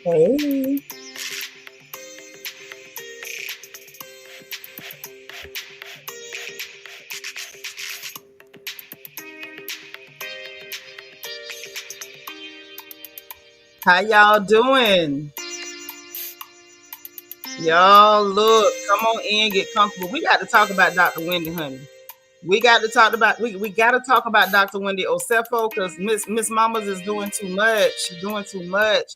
Hey. How y'all doing? Y'all look, come on in, get comfortable. We got to talk about Dr. Wendy, honey. We got to talk about we got to talk about Dr. Wendy Osefo because Miss Mamas is doing too much. She's doing too much.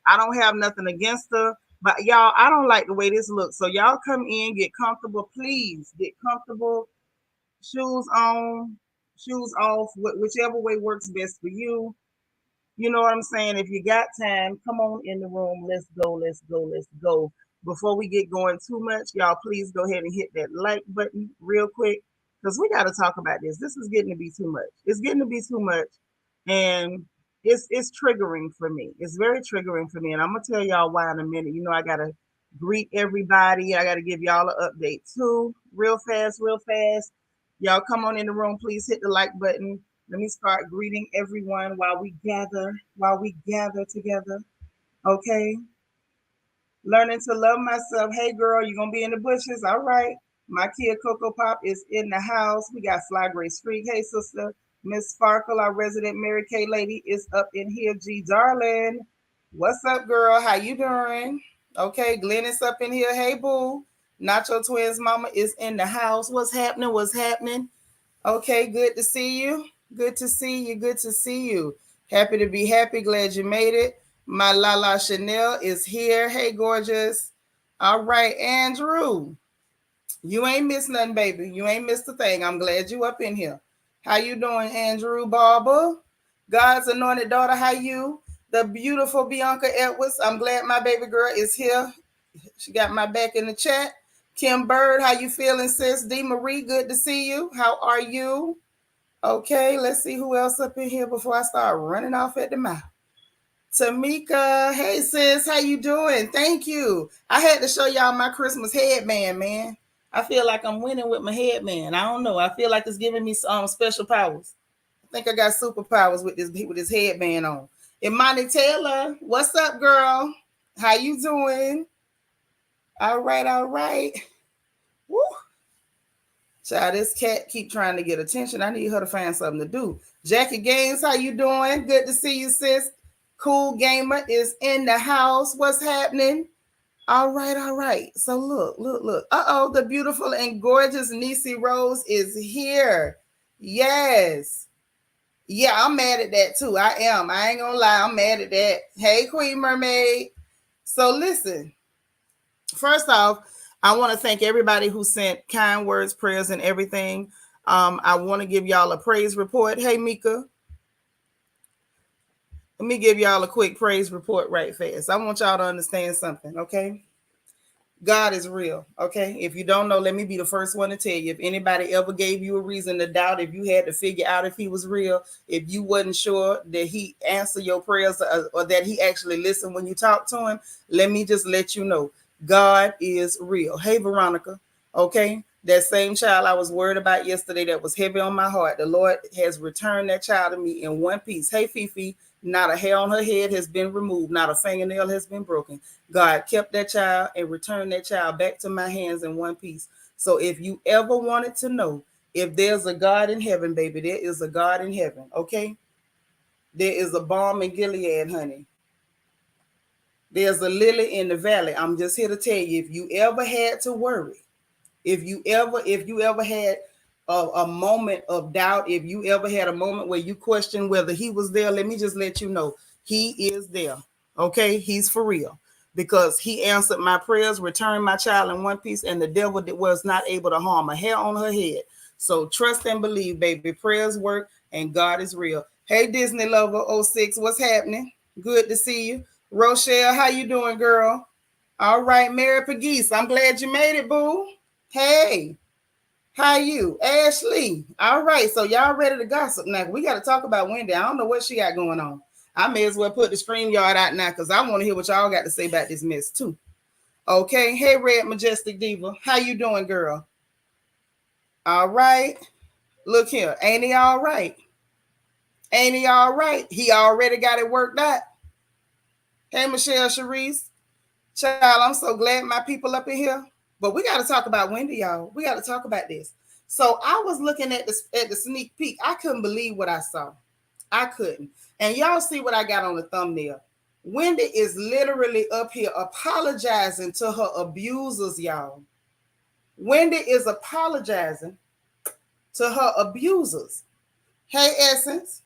I don't have nothing against her, but y'all, I don't like the way this looks. So y'all come in, get comfortable, please. Get comfortable, shoes on, shoes off, whichever way works best for you. You know what I'm saying? If you got time, come on in the room. Let's go, let's go, let's go. Before we get going too much, y'all please go ahead and hit that like button real quick because we got to talk about this. This is getting to be too much. It's getting to be too much. And it's triggering for me. It's very triggering for me. And I'm gonna tell y'all why in a minute. You know, I gotta greet everybody. I gotta give y'all an update too. Real fast, real fast. Y'all come on in the room, please hit the like button. Let me start greeting everyone while we gather together. Okay. Learning to love myself. Hey girl, you gonna be in the bushes? All right. My kid Coco Pop is in the house. We got Fly Grace Freak. Hey sister. Miss Sparkle, our resident Mary Kay lady, is up in here. G darling. What's up, girl? How you doing? Okay, Glenn is up in here. Hey boo. Nacho Twins mama is in the house. What's happening? What's happening? Okay, good to see you. Good to see you. Good to see you. Happy to be happy. Glad you made it. My Lala Chanel is here. Hey, gorgeous. All right, Andrew. You ain't missed nothing, baby. You ain't missed a thing. I'm glad you up in here. How you doing, Andrew Barber? God's anointed daughter, how you? The beautiful Bianca Edwards. I'm glad my baby girl is here. She got my back in the chat. Kim Bird, how you feeling, sis? D. Marie, good to see you. How are you? Okay, let's see who else up in here before I start running off at the mouth. Tamika, hey sis, how you doing? Thank you. I had to show y'all my Christmas headband, man. I feel like I'm winning with my headband. I don't know. I feel like it's giving me some special powers. I think I got superpowers with this headband on. Imani Taylor, what's up, girl? How you doing? All right, all right. Woo. Child, this cat keep trying to get attention. I need her to find something to do. Jackie Gaines, how you doing? Good to see you, sis. Cool Gamer is in the house. What's happening? All right, all right. So look. Uh-oh, the beautiful and gorgeous Niecy Rose is here. Yes. Yeah, I'm mad at that too. I am. I ain't gonna lie. I'm mad at that. Hey, Queen Mermaid. So listen, first off, I want to thank everybody who sent kind words, prayers, and everything. I want to give y'all a praise report. Hey, Mika. Let me give y'all a quick praise report right fast. I want y'all to understand something, okay? God is real, okay? If you don't know, let me be the first one to tell you. If anybody ever gave you a reason to doubt, if you had to figure out if he was real, if you wasn't sure that he answered your prayers or that he actually listened when you talk to him, let me just let you know. God is real. Hey, Veronica, okay? That same child I was worried about yesterday that was heavy on my heart, the Lord has returned that child to me in one piece. Hey, Fifi, not a hair on her head has been removed. Not a fingernail has been broken. God kept that child and returned that child back to my hands in one piece. So if you ever wanted to know if there's a God in heaven, baby, there is a God in heaven, okay? There is a balm in Gilead, honey. There's a lily in the valley. I'm just here to tell you, if you ever had to worry, if you ever had a moment of doubt, if you ever had a moment where you question whether he was there, let me just let you know, he is there. Okay, he's for real, because he answered my prayers, returned my child in one piece, and the devil was not able to harm a hair on her head. So trust and believe, baby. Prayers work and God is real. Hey, Disney Lover 06, what's happening? Good to see you. Rochelle, how you doing, girl? All right, Mary Pegues, I'm glad you made it, boo. Hey, how you? Ashley. All right, so y'all ready to gossip now? We got to talk about Wendy. I don't know what she got going on. I may as well put the StreamYard out now because I want to hear what y'all got to say about this mess too. Okay, hey, Red Majestic Diva. How you doing, girl? All right. Look here. Ain't he all right? Ain't he all right? He already got it worked out. Hey, Michelle Cherise. Child, I'm so glad my people up in here. But we got to talk about Wendy, y'all. We got to talk about this. So I was looking at the sneak peek. I couldn't believe what I saw. I couldn't. And y'all see what I got on the thumbnail. Wendy is literally up here apologizing to her abusers, y'all. Wendy is apologizing to her abusers. Hey, Essence.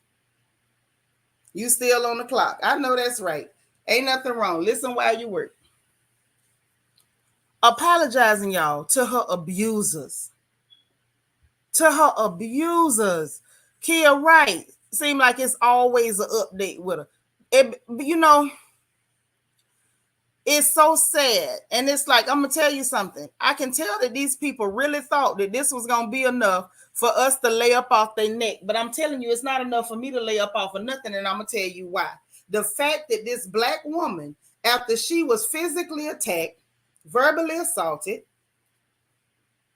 You still on the clock. I know that's right. Ain't nothing wrong. Listen while you work. Apologizing, y'all, to her abusers. To her abusers. Kia Wright. Seem like it's always an update with her. It's so sad. And it's like, I'm going to tell you something. I can tell that these people really thought that this was going to be enough for us to lay up off their neck. But I'm telling you, it's not enough for me to lay up off of nothing. And I'm going to tell you why. The fact that this Black woman, after she was physically attacked, verbally assaulted,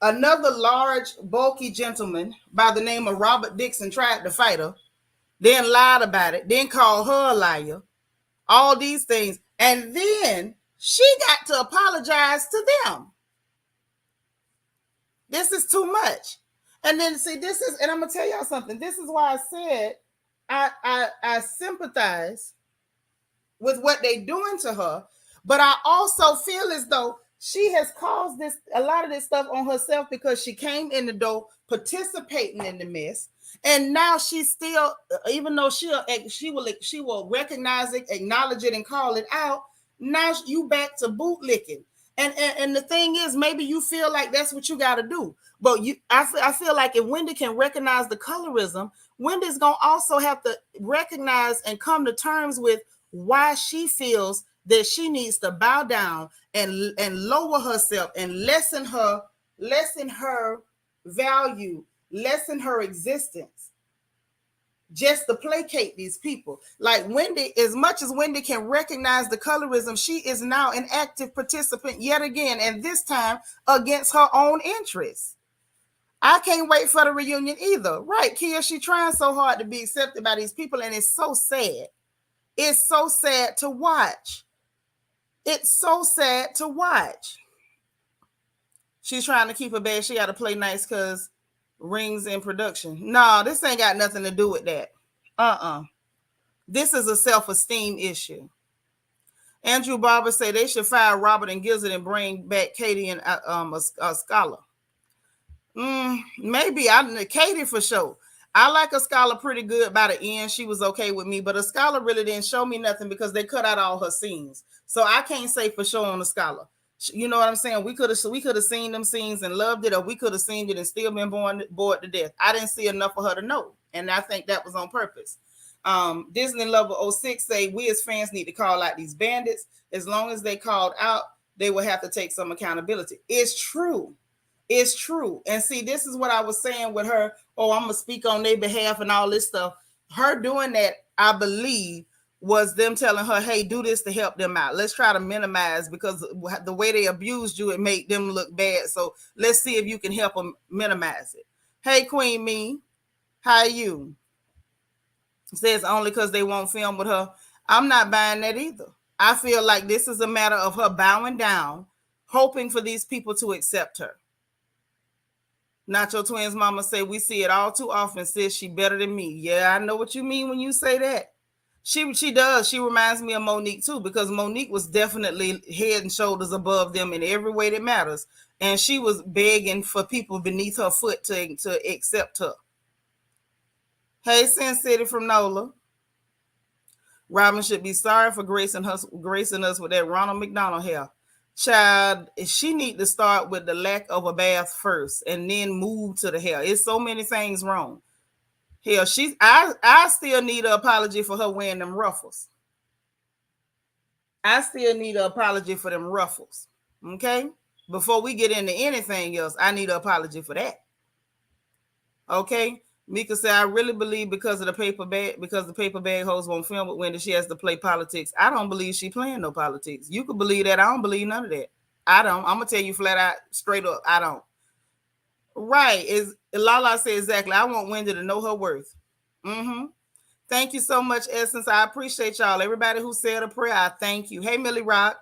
another large, bulky gentleman by the name of Robert Dixon tried to fight her, then lied about it, then called her a liar, all these things. And then she got to apologize to them. This is too much. And then see, and I'm gonna tell y'all something. This is why I said I sympathize with what they're doing to her, but I also feel as though she has caused a lot of this stuff on herself because she came in the door participating in the mess. And now she's still, even though she will recognize it, acknowledge it, and call it out. Now you back to bootlicking. And the thing is, maybe you feel like that's what you got to do. But I feel like if Wendy can recognize the colorism, Wendy's going to also have to recognize and come to terms with why she feels that she needs to bow down and lower herself and lessen her value, lessen her existence, just to placate these people. Like Wendy, as much as Wendy can recognize the colorism, she is now an active participant yet again, and this time against her own interests. I can't wait for the reunion either. Right, Kia, she trying so hard to be accepted by these people, and it's so sad. It's so sad to watch. It's so sad to watch. She's trying to keep her bad. She got to play nice because rings in production. No, this ain't got nothing to do with that. This is a self-esteem issue. Andrew Barber say they should fire Robert and Gizzard and bring back Katie and a scholar. Maybe Katie for sure. I like a scholar pretty good by the end. She was okay with me, but a scholar really didn't show me nothing because they cut out all her scenes. So I can't say for sure on a scholar. You know what I'm saying? We could have seen them scenes and loved it, or we could have seen it and still been bored to death. I didn't see enough for her to know, and I think that was on purpose. Disney Lover 06 say we as fans need to call out these bandits. As long as they called out, they will have to take some accountability. It's true. It's true. And see, this is what I was saying with her. Oh, I'm going to speak on their behalf and all this stuff. Her doing that, I believe, was them telling her, hey, do this to help them out. Let's try to minimize, because the way they abused you, it made them look bad. So let's see if you can help them minimize it. Hey, Queen Me, how are you? Says only because they won't film with her. I'm not buying that either. I feel like this is a matter of her bowing down, hoping for these people to accept her. Nacho Twins mama say we see it all too often, sis. She better than me. Yeah, I know what you mean when you say that. She does. She reminds me of Monique too, because Monique was definitely head and shoulders above them in every way that matters. And she was begging for people beneath her foot to accept her. Hey, Sin City from NOLA. Robin should be sorry for gracing us with that Ronald McDonald hair. Child, she need to start with the lack of a bath first and then move to the hair. It's so many things wrong. Hell, I still need an apology for her wearing them ruffles. I still need an apology for them ruffles. Okay? Before we get into anything else, I need an apology for that. Okay? Mika said, I really believe because the paper bag host won't film it when she has to play politics. I don't believe she playing no politics. You could believe that. I don't believe none of that. I don't. I'm gonna tell you flat out, straight up, I don't. Right. Is Lala said exactly. I want Wendy to know her worth. Mm-hmm. Thank you so much, Essence. I appreciate y'all. Everybody who said a prayer, I thank you. Hey, Millie Rock.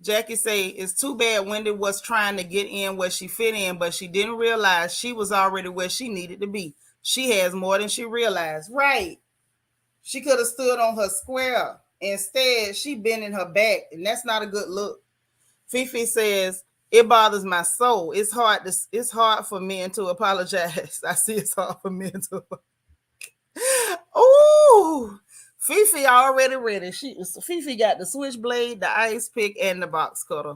Jackie say, it's too bad Wendy was trying to get in where she fit in, but she didn't realize she was already where she needed to be. She has more than she realized. Right. She could have stood on her square. Instead, she bent in her back, and that's not a good look. Fifi says, it bothers my soul. It's hard for men to apologize. I see it's hard for men to apologize. Ooh. Fifi already ready. Fifi got the switchblade, the ice pick, and the box cutter.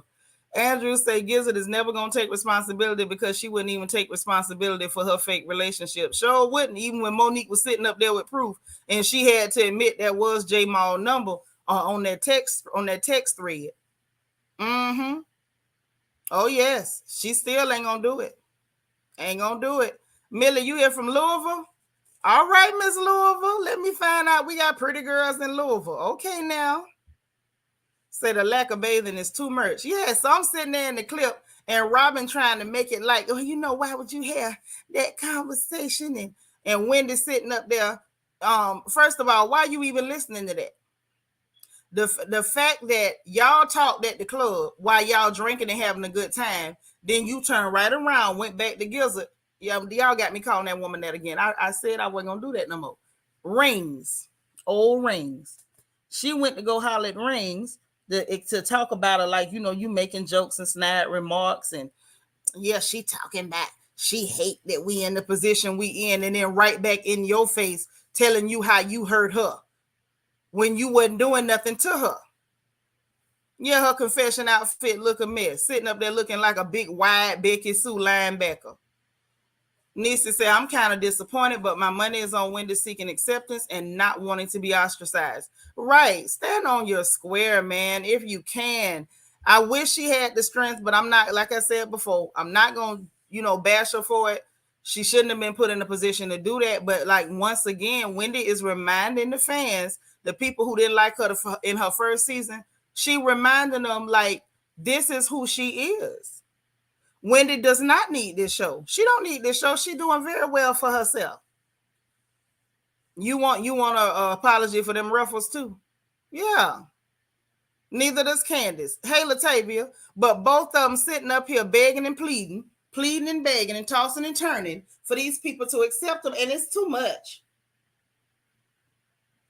Andrew say Gizzard is never going to take responsibility because she wouldn't even take responsibility for her fake relationship. Sure wouldn't, even when Monique was sitting up there with proof, and she had to admit that was J Maul number on that text thread. Mm-hmm. Oh yes, she still ain't gonna do it. Ain't gonna do it. Millie, you here from Louisville? All right, Miss Louisville. Let me find out. We got pretty girls in Louisville. Okay, now. Say the lack of bathing is too much. Yeah, so I'm sitting there in the clip and Robin trying to make it like, oh, why would you have that conversation? And Wendy sitting up there. First of all, why are you even listening to that? The fact that y'all talked at the club while y'all drinking and having a good time, then you turn right around, went back to Gizzard. Yeah, y'all got me calling that woman that again. I said I wasn't gonna do that no more. Rings, old Rings. She went to go holler at Rings to talk about her, like, you making jokes and snide remarks, and yeah, she talking about she hate that we in the position we in, and then right back in your face telling you how you hurt her when you wasn't doing nothing to her. Yeah, her confession outfit look a mess, sitting up there looking like a big wide Becky Sue linebacker. Nisi said, I'm kind of disappointed, but my money is on Wendy seeking acceptance and not wanting to be ostracized. Right. Stand on your square, man, if you can. I wish she had the strength, but I'm not, like I said before, I'm not going to, bash her for it. She shouldn't have been put in a position to do that. But like, once again, Wendy is reminding the fans, the people who didn't like her in her first season, she reminding them, like, this is who she is. Wendy does not need this show. She don't need this show. She's doing very well for herself. You want an apology for them ruffles too? Yeah. Neither does Candace. Hey, Latavia. But both of them sitting up here begging and pleading and begging and tossing and turning for these people to accept them. And it's too much.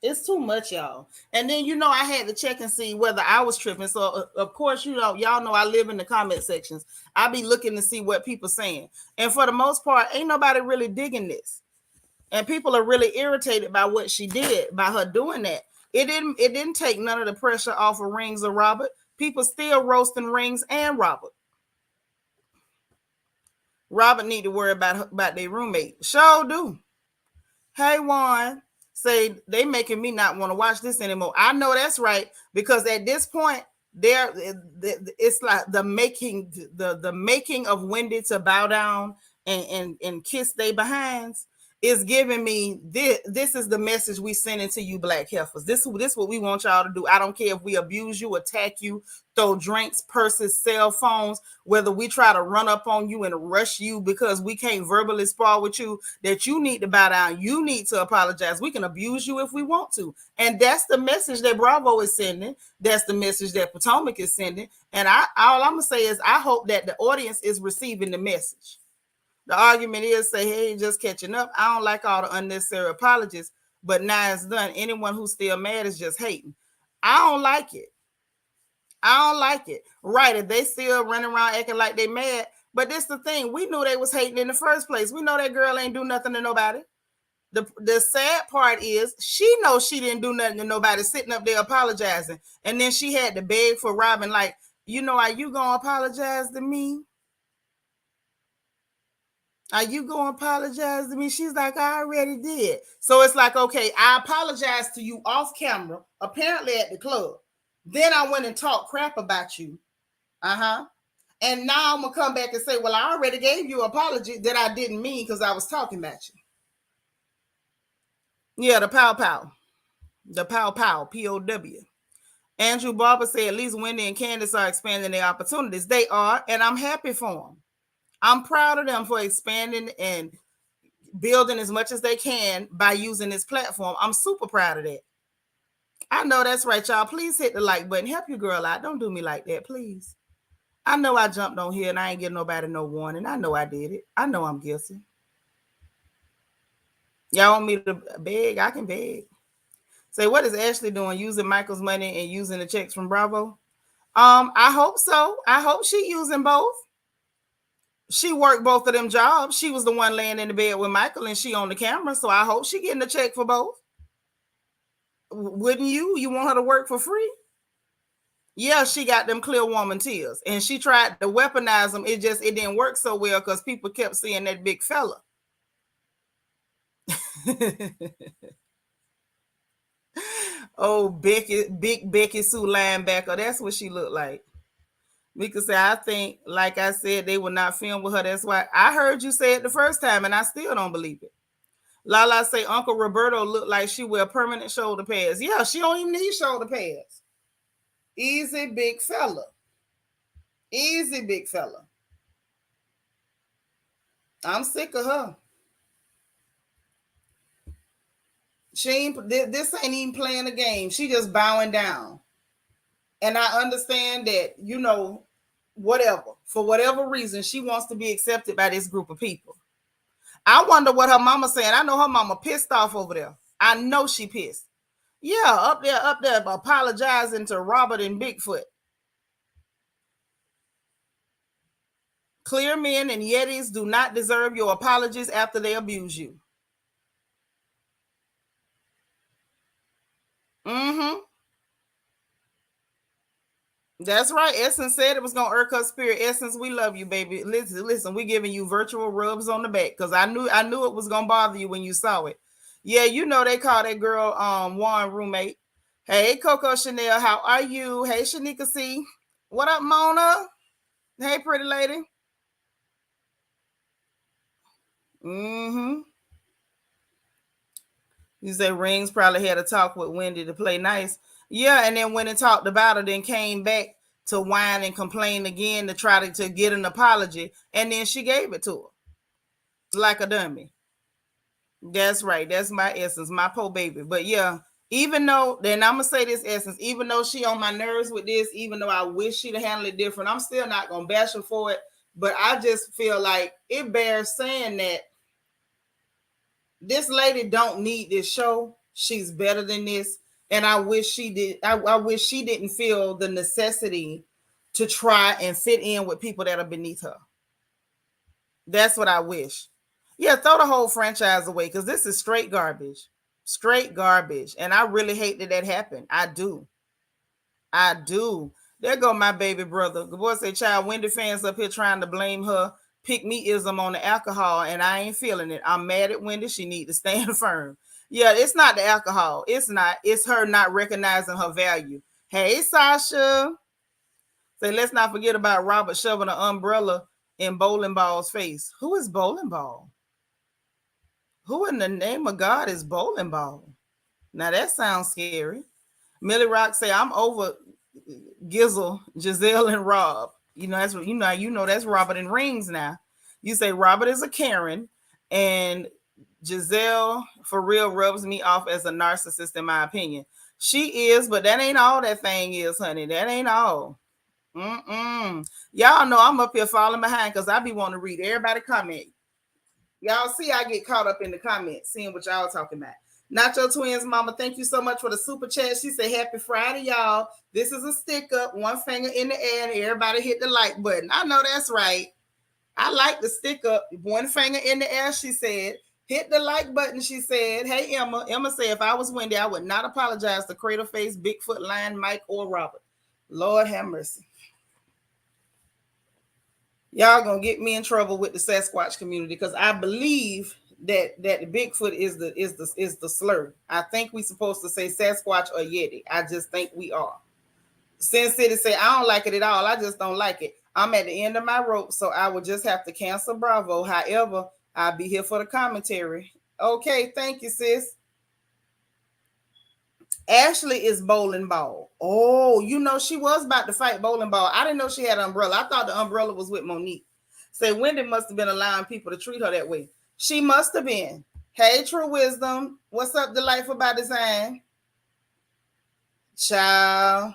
It's too much, y'all. And then, I had to check and see whether I was tripping. So, of course, y'all know I live in the comment sections. I be looking to see what people saying. And for the most part, ain't nobody really digging this. And people are really irritated by what she did, by her doing that. It didn't take none of the pressure off of Rings or Robert. People still roasting Rings and Robert. Robert need to worry about their roommate. Sure do. Hey, Juan. Say they making me not want to watch this anymore. I know that's right, because at this point, it's like the making of Wendy to bow down and kiss they behinds is giving me this is the message we sending to you, black heifers. This what we want y'all to do. I don't care if we abuse you, attack you, throw drinks, purses, cell phones, whether we try to run up on you and rush you because we can't verbally spar with you, that you need to bow down. You need to apologize. We can abuse you if we want to. And that's the message that Bravo is sending. That's the message that Potomac is sending. And all I'm going to say is I hope that the audience is receiving the message. The argument is say, hey, just catching up. I don't like all the unnecessary apologies, But now it's done. Anyone who's still mad is just hating. I don't like it. I don't like it. Right. If they still running around acting like they mad. But this the thing. We knew they was hating in the first place. We know that girl ain't do nothing to nobody. The sad part is she knows she didn't do nothing to nobody, sitting up there apologizing. And then she had to beg for Robin, like, are you gonna apologize to me? Are you gonna apologize to me? She's like, I already did. So it's like, okay, I apologize to you off camera, apparently at the club. Then I went and talked crap about you. And now I'm gonna come back and say, well, I already gave you an apology that I didn't mean because I was talking about you. Yeah, the pow pow. The pow pow, POW. Andrew Barber said, at least Wendy and Candace are expanding their opportunities. They are, and I'm happy for them. I'm proud of them for expanding and building as much as they can by using this platform. I'm super proud of that. I know that's right, y'all. Please hit the like button. Help your girl out. Don't do me like that, please. I know I jumped on here and I ain't giving nobody no warning. I know I did it. I know I'm guilty. Y'all want me to beg? I can beg. Say, what is Ashley doing? Using Michael's money and using the checks from Bravo? I hope so. I hope she using both. She worked both of them jobs. She was the one laying in the bed with Michael and she on the camera. So I hope she getting a check for both. Wouldn't you? You want her to work for free? Yeah, she got them clear woman tears. And she tried to weaponize them. It didn't work so well because people kept seeing that big fella. Oh, big Becky Sue linebacker. That's what she looked like. We could say, I think, like I said, they would not film with her. That's why I heard you say it the first time, and I still don't believe it. Lala say Uncle Roberto looked like she wear permanent shoulder pads. Yeah, she don't even need shoulder pads. Easy, big fella. Easy, big fella. I'm sick of her. This ain't even playing a game. She just bowing down. And I understand that, whatever. For whatever reason, she wants to be accepted by this group of people. I wonder what her mama saying. I know her mama pissed off over there. I know she pissed. Yeah, up there, apologizing to Robert and Bigfoot. Clear men and Yetis do not deserve your apologies after they abuse you. That's right. Essence said it was gonna irk her spirit. Essence, we love you, baby. Listen, we giving you virtual rubs on the back because I knew it was gonna bother you when you saw it. Yeah, they call that girl Warren roommate. Hey, Coco Chanel, how are you? Hey, Shanika C. What up, Mona? Hey, pretty lady. You say Rings probably had a talk with Wendy to play nice. Yeah, and then went and talked about it, then came back to whine and complain again to try to get an apology, and then she gave it to her like a dummy. That's right. That's my Essence, my poor baby. But yeah, even though, then I'm gonna say this, Essence, even though she on my nerves with this, even though I wish she'd handle it different, I'm still not gonna bash her for it. But I just feel like it bears saying that this lady don't need this show. She's better than this. And I wish she did. I wish she didn't feel the necessity to try and fit in with people that are beneath her. That's what I wish. Yeah, throw the whole franchise away because this is straight garbage. Straight garbage. And I really hate that happened. I do. There go my baby brother. The boy say, child, Wendy fans up here trying to blame her pick me-ism on the alcohol, and I ain't feeling it. I'm mad at Wendy. She need to stand firm. Yeah, it's not the alcohol. It's not. It's her not recognizing her value. Hey, Sasha. Say, let's not forget about Robert shoving an umbrella in Bowling Ball's face. Who is Bowling Ball? Who in the name of God is Bowling Ball? Now that sounds scary. Millie Rock say, I'm over Gizzle, Giselle, and Rob. That's what that's Robert and Rings now. You say Robert is a Karen, and Giselle for real rubs me off as a narcissist, in my opinion. She is, but that ain't all that thing is, honey. That ain't all. Y'all know I'm up here falling behind because I be wanting to read everybody comment. Y'all see I get caught up in the comments, seeing what y'all talking about. Nacho Twins Mama, thank you so much for the super chat. She said, happy Friday, y'all. This is a stick up, one finger in the air, and everybody hit the like button. I know that's right. I like the stick up, one finger in the air, she said. Hit the like button, she said. Hey, Emma. Emma said, if I was Wendy, I would not apologize to Cradle Face, Bigfoot, Lion, Mike, or Robert. Lord have mercy. Y'all gonna get me in trouble with the Sasquatch community because I believe that the Bigfoot is the slur. I think we supposed to say Sasquatch or Yeti. I just think we are. Sin City say I don't like it at all. I just don't like it. I'm at the end of my rope, so I would just have to cancel Bravo. However, I'll be here for the commentary. Okay, thank you, sis. Ashley is bowling ball. Oh, you know, she was about to fight bowling ball. I didn't know she had an umbrella. I thought the umbrella was with Monique. Say Wendy must have been allowing people to treat her that way. She must have been. Hey, True Wisdom. What's up, Delightful by Design? Child.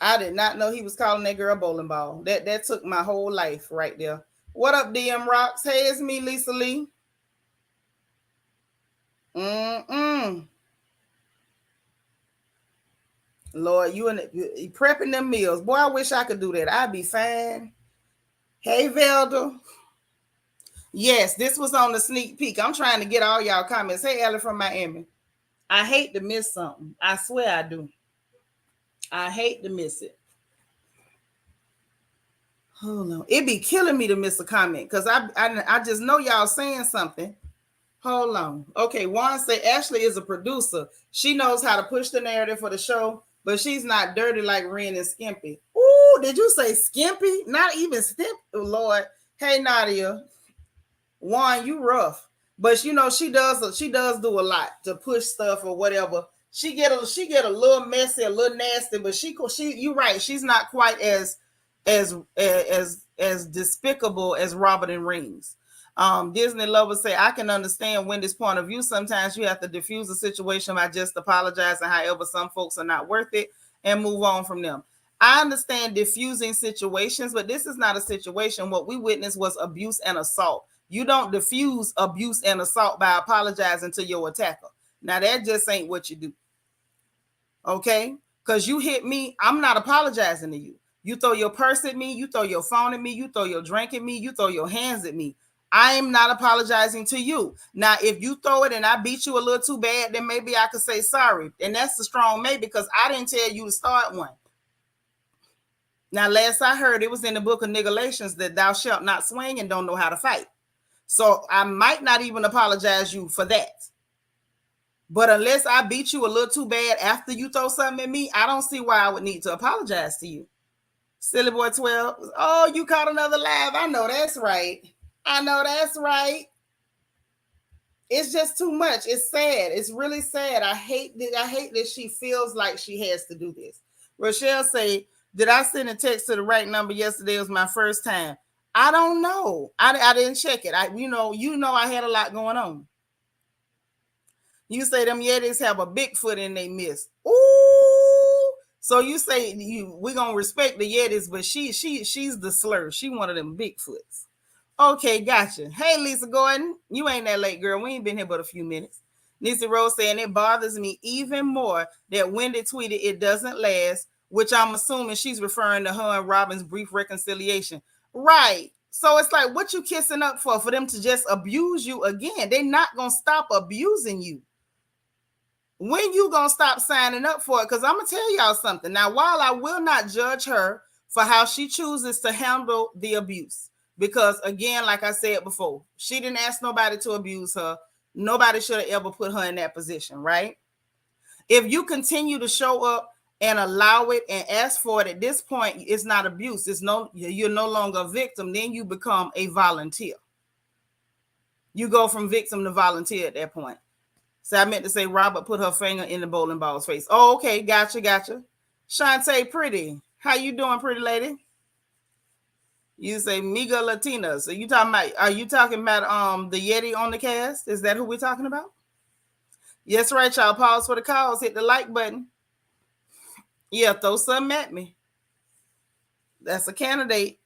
I did not know he was calling that girl bowling ball. That took my whole life right there. What up, DM Rocks? Hey, it's me, Lisa Lee. Lord, you prepping them meals. Boy, I wish I could do that. I'd be fine. Hey, Velda. Yes, this was on the sneak peek. I'm trying to get all y'all comments. Hey, Ellie from Miami. I hate to miss something. I swear I do. I hate to miss it. Hold on. It'd be killing me to miss a comment because I just know y'all saying something. Hold on. Okay, Juan say Ashley is a producer. She knows how to push the narrative for the show, but she's not dirty like Ren and Skimpy. Ooh, did you say Skimpy? Not even Skimpy. Oh, Lord. Hey, Nadia. Juan, you rough. But you know, she does do a lot to push stuff or whatever. She get a little messy, a little nasty, but she you're right. She's not quite as despicable as Robert and Rings. Disney lovers say, I can understand Wendy's point of view. Sometimes you have to diffuse a situation by just apologizing. However, some folks are not worth it and move on from them. I understand diffusing situations, but this is not a situation. What we witnessed was abuse and assault. You don't diffuse abuse and assault by apologizing to your attacker. Now, that just ain't what you do. Okay? Because you hit me, I'm not apologizing to you. You throw your purse at me, you throw your phone at me, you throw your drink at me, you throw your hands at me. I am not apologizing to you. Now, if you throw it and I beat you a little too bad, then maybe I could say sorry. And that's the strong maybe because I didn't tell you to start one. Now, last I heard, it was in the book of Negalations that thou shalt not swing and don't know how to fight. So I might not even apologize you for that. But unless I beat you a little too bad after you throw something at me, I don't see why I would need to apologize to you. Silly Boy 12. Oh, you caught another live. I know that's right. I know that's right. It's just too much. It's sad. It's really sad. I hate that she feels like she has to do this. Rochelle say, did I send a text to the right number yesterday? It was my first time. I don't know. I didn't check it. You know I had a lot going on. You say them Yetis have a Bigfoot in they midst. Ooh. So you say we're gonna respect the Yetis, but she's the slur. She one of them Bigfoots. Okay, gotcha. Hey, Lisa Gordon, you ain't that late, girl. We ain't been here but a few minutes. Nisi Rose saying it bothers me even more that Wendy tweeted it doesn't last, which I'm assuming she's referring to her and Robin's brief reconciliation. Right. So it's like, what you kissing up for them to just abuse you again? They're not going to stop abusing you. When you going to stop signing up for it? Because I'm going to tell y'all something. Now, while I will not judge her for how she chooses to handle the abuse, because again, like I said before, she didn't ask nobody to abuse her. Nobody should have ever put her in that position, right? If you continue to show up and allow it and ask for it, at this point, it's not abuse. You're no longer a victim. Then you become a volunteer. You go from victim to volunteer at that point. So I meant to say Robert put her finger in the bowling ball's face. Oh, okay. Gotcha. Shantae Pretty. How you doing, pretty lady? You say Miga Latina. So are you talking about the Yeti on the cast? Is that who we're talking about? Yes, right, y'all. Pause for the calls. Hit the like button. Yeah, throw something at me. That's a candidate.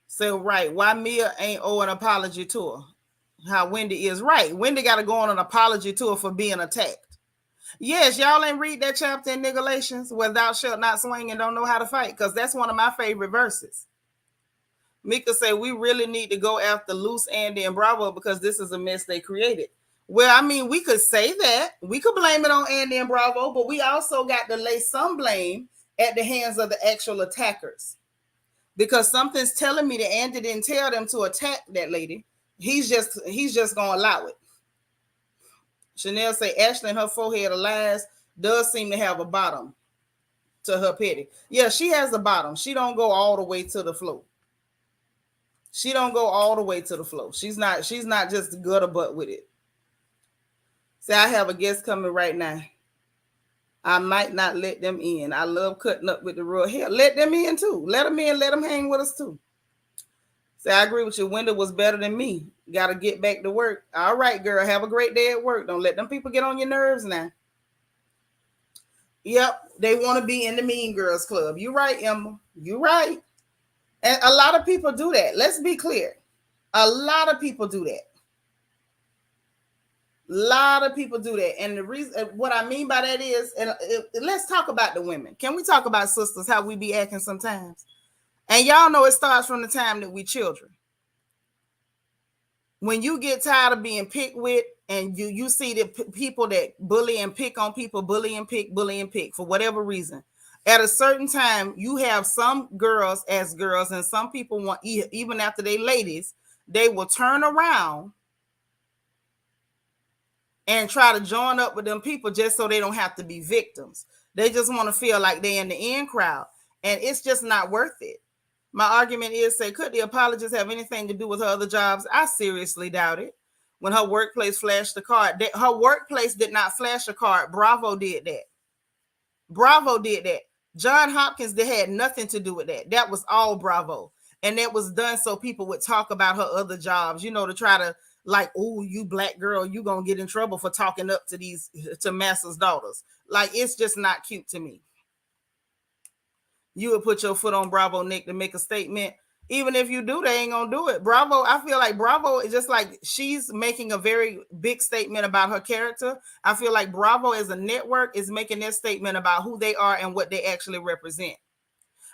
So right, why Mia ain't owe an apology to her? how Wendy is right. Wendy got to go on an apology tour for being attacked. Yes, y'all ain't read that chapter in Galatians where thou shalt not swing and don't know how to fight, because that's one of my favorite verses. Mika said we really need to go after Loose, Andy, and Bravo because this is a mess they created. Well, I mean, we could say that. We could blame it on Andy and Bravo, but we also got to lay some blame at the hands of the actual attackers. Because something's telling me that Andy didn't tell them to attack that lady. He's just gonna allow it. Chanel say Ashley and her forehead of lies does seem to have a bottom to her petty. Yeah, she has a bottom. She don't go all the way to the floor. She don't go all the way to the floor. She's not just gutter butt with it. Say, I have a guest coming right now. I might not let them in. I love cutting up with the real hair. Let them in too. Let them in. Let them hang with us too. Say, I agree with you. Wendy was better than me. Got to get back to work. All right, girl. Have a great day at work. Don't let them people get on your nerves now. Yep. They want to be in the Mean Girls Club. You're right, Emma. You're right. And a lot of people do that. Let's be clear. A lot of people do that. A lot of people do that. And the reason, what I mean by that is, let's talk about the women. Can we talk about sisters, how we be acting sometimes? And y'all know it starts from the time that we children. When you get tired of being picked with, and you see the people that bully and pick on people, bully and pick for whatever reason. At a certain time, you have some girls as girls, and some people want, even after they ladies, they will turn around and try to join up with them people just so they don't have to be victims. They just want to feel like they're in the in crowd, and it's just not worth it. My argument is, say, could the apologist have anything to do with her other jobs? I seriously doubt it. When her workplace flashed the card, her workplace did not flash a card. Bravo did that. Bravo did that. John Hopkins, they had nothing to do with that. That was all Bravo. And that was done so people would talk about her other jobs, to try to, like, oh, you black girl, you gonna get in trouble for talking up to Master's daughters. Like, it's just not cute to me. You would put your foot on Bravo neck to make a statement. Even if you do, they ain't gonna do it. Bravo, I feel like Bravo is just like, she's making a very big statement about her character. I feel like Bravo as a network is making their statement about who they are and what they actually represent.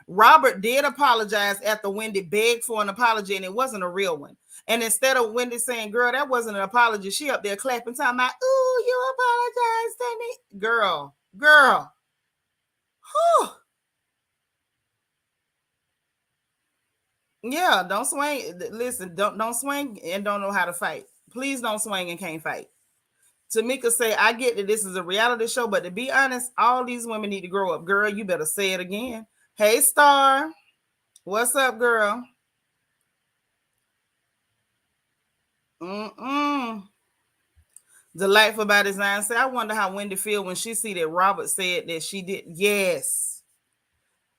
Robert did apologize after Wendy begged for an apology, and it wasn't a real one. And instead of Wendy saying, girl, that wasn't an apology, she up there clapping, talking about, ooh, you apologized to me. Girl. Whew. Yeah, don't swing. Listen, don't swing and don't know how to fight. Please don't swing and can't fight. Tamika say, I get that this is a reality show, but to be honest, all these women need to grow up. Girl, you better say it again. Hey, Star. What's up, girl? Delightful by Design say, I wonder how Wendy feel when she see that Robert said that she did. Yes.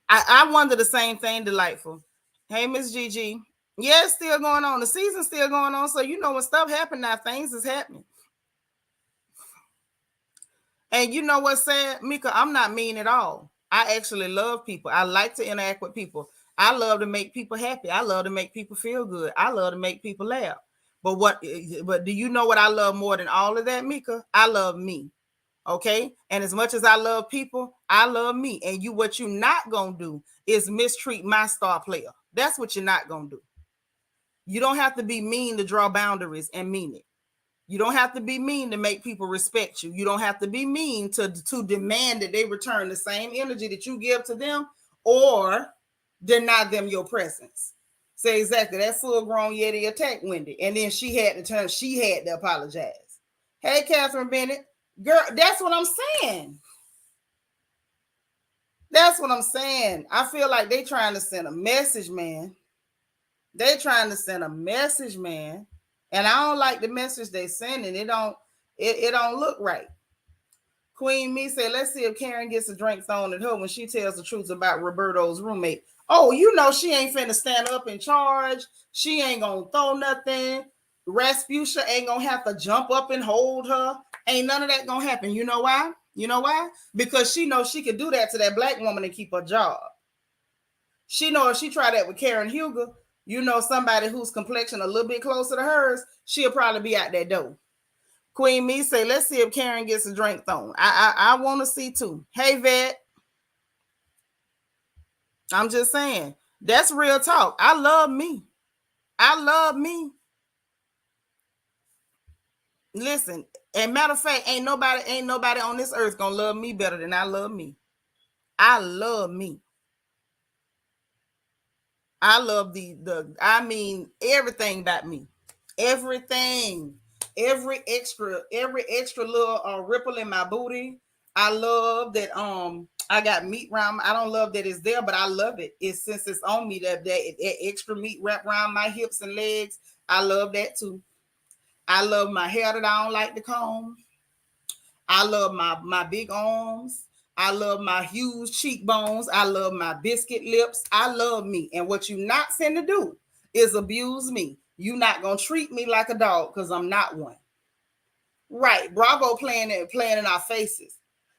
I wonder the same thing, Delightful. Hey, Miss Gigi. Yeah, it's still going on. The season's still going on. So, when stuff happen now, things is happening. And you know what's sad, Mika? I'm not mean at all. I actually love people. I like to interact with people. I love to make people happy. I love to make people feel good. I love to make people laugh. But do you know what I love more than all of that, Mika? I love me. Okay. And as much as I love people, I love me. And what you're not going to do is mistreat my star player. That's what you're not going to do. You don't have to be mean to draw boundaries and mean it. You don't have to be mean to make people respect you. You don't have to be mean to demand that they return the same energy that you give to them or deny them your presence. Say exactly. That full-grown Yeti attacked Wendy. And then she had to apologize. Hey, Catherine Bennett. Girl, that's what I'm saying. That's what I'm saying. I feel like they trying to send a message, man. They trying to send a message, man. And I don't like the message they sending. It don't look right. Queen Me said, let's see if Karen gets a drink thrown at her when she tells the truth about Roberto's roommate. Oh, she ain't finna stand up in charge. She ain't gonna throw nothing. Rasputia ain't gonna have to jump up and hold her. Ain't none of that gonna happen. You know why? Because she knows she could do that to that black woman and keep her job. She know if she tried that with Karen Huger, You know, somebody whose complexion a little bit closer to hers, she'll probably be out that door. Queen Me say, let's see if Karen gets a drink thrown. I want to see too. Hey, Vet. I'm just saying. That's real talk. I love me. I love me. Listen, and matter of fact, ain't nobody on this earth gonna love me better than I love me. I love me. I love I mean everything about me. Everything. Every extra little ripple in my booty. I love that I got meat around. I don't love that it's there, but I love it. It's since it's on me that extra meat wrapped around my hips and legs. I love that too. I love my hair that I don't like to comb. I love my big arms. I love my huge cheekbones. I love my biscuit lips. I love me. And what you not sent to do is abuse me. You not gonna treat me like a dog because I'm not one. Right. Bravo playing in our faces.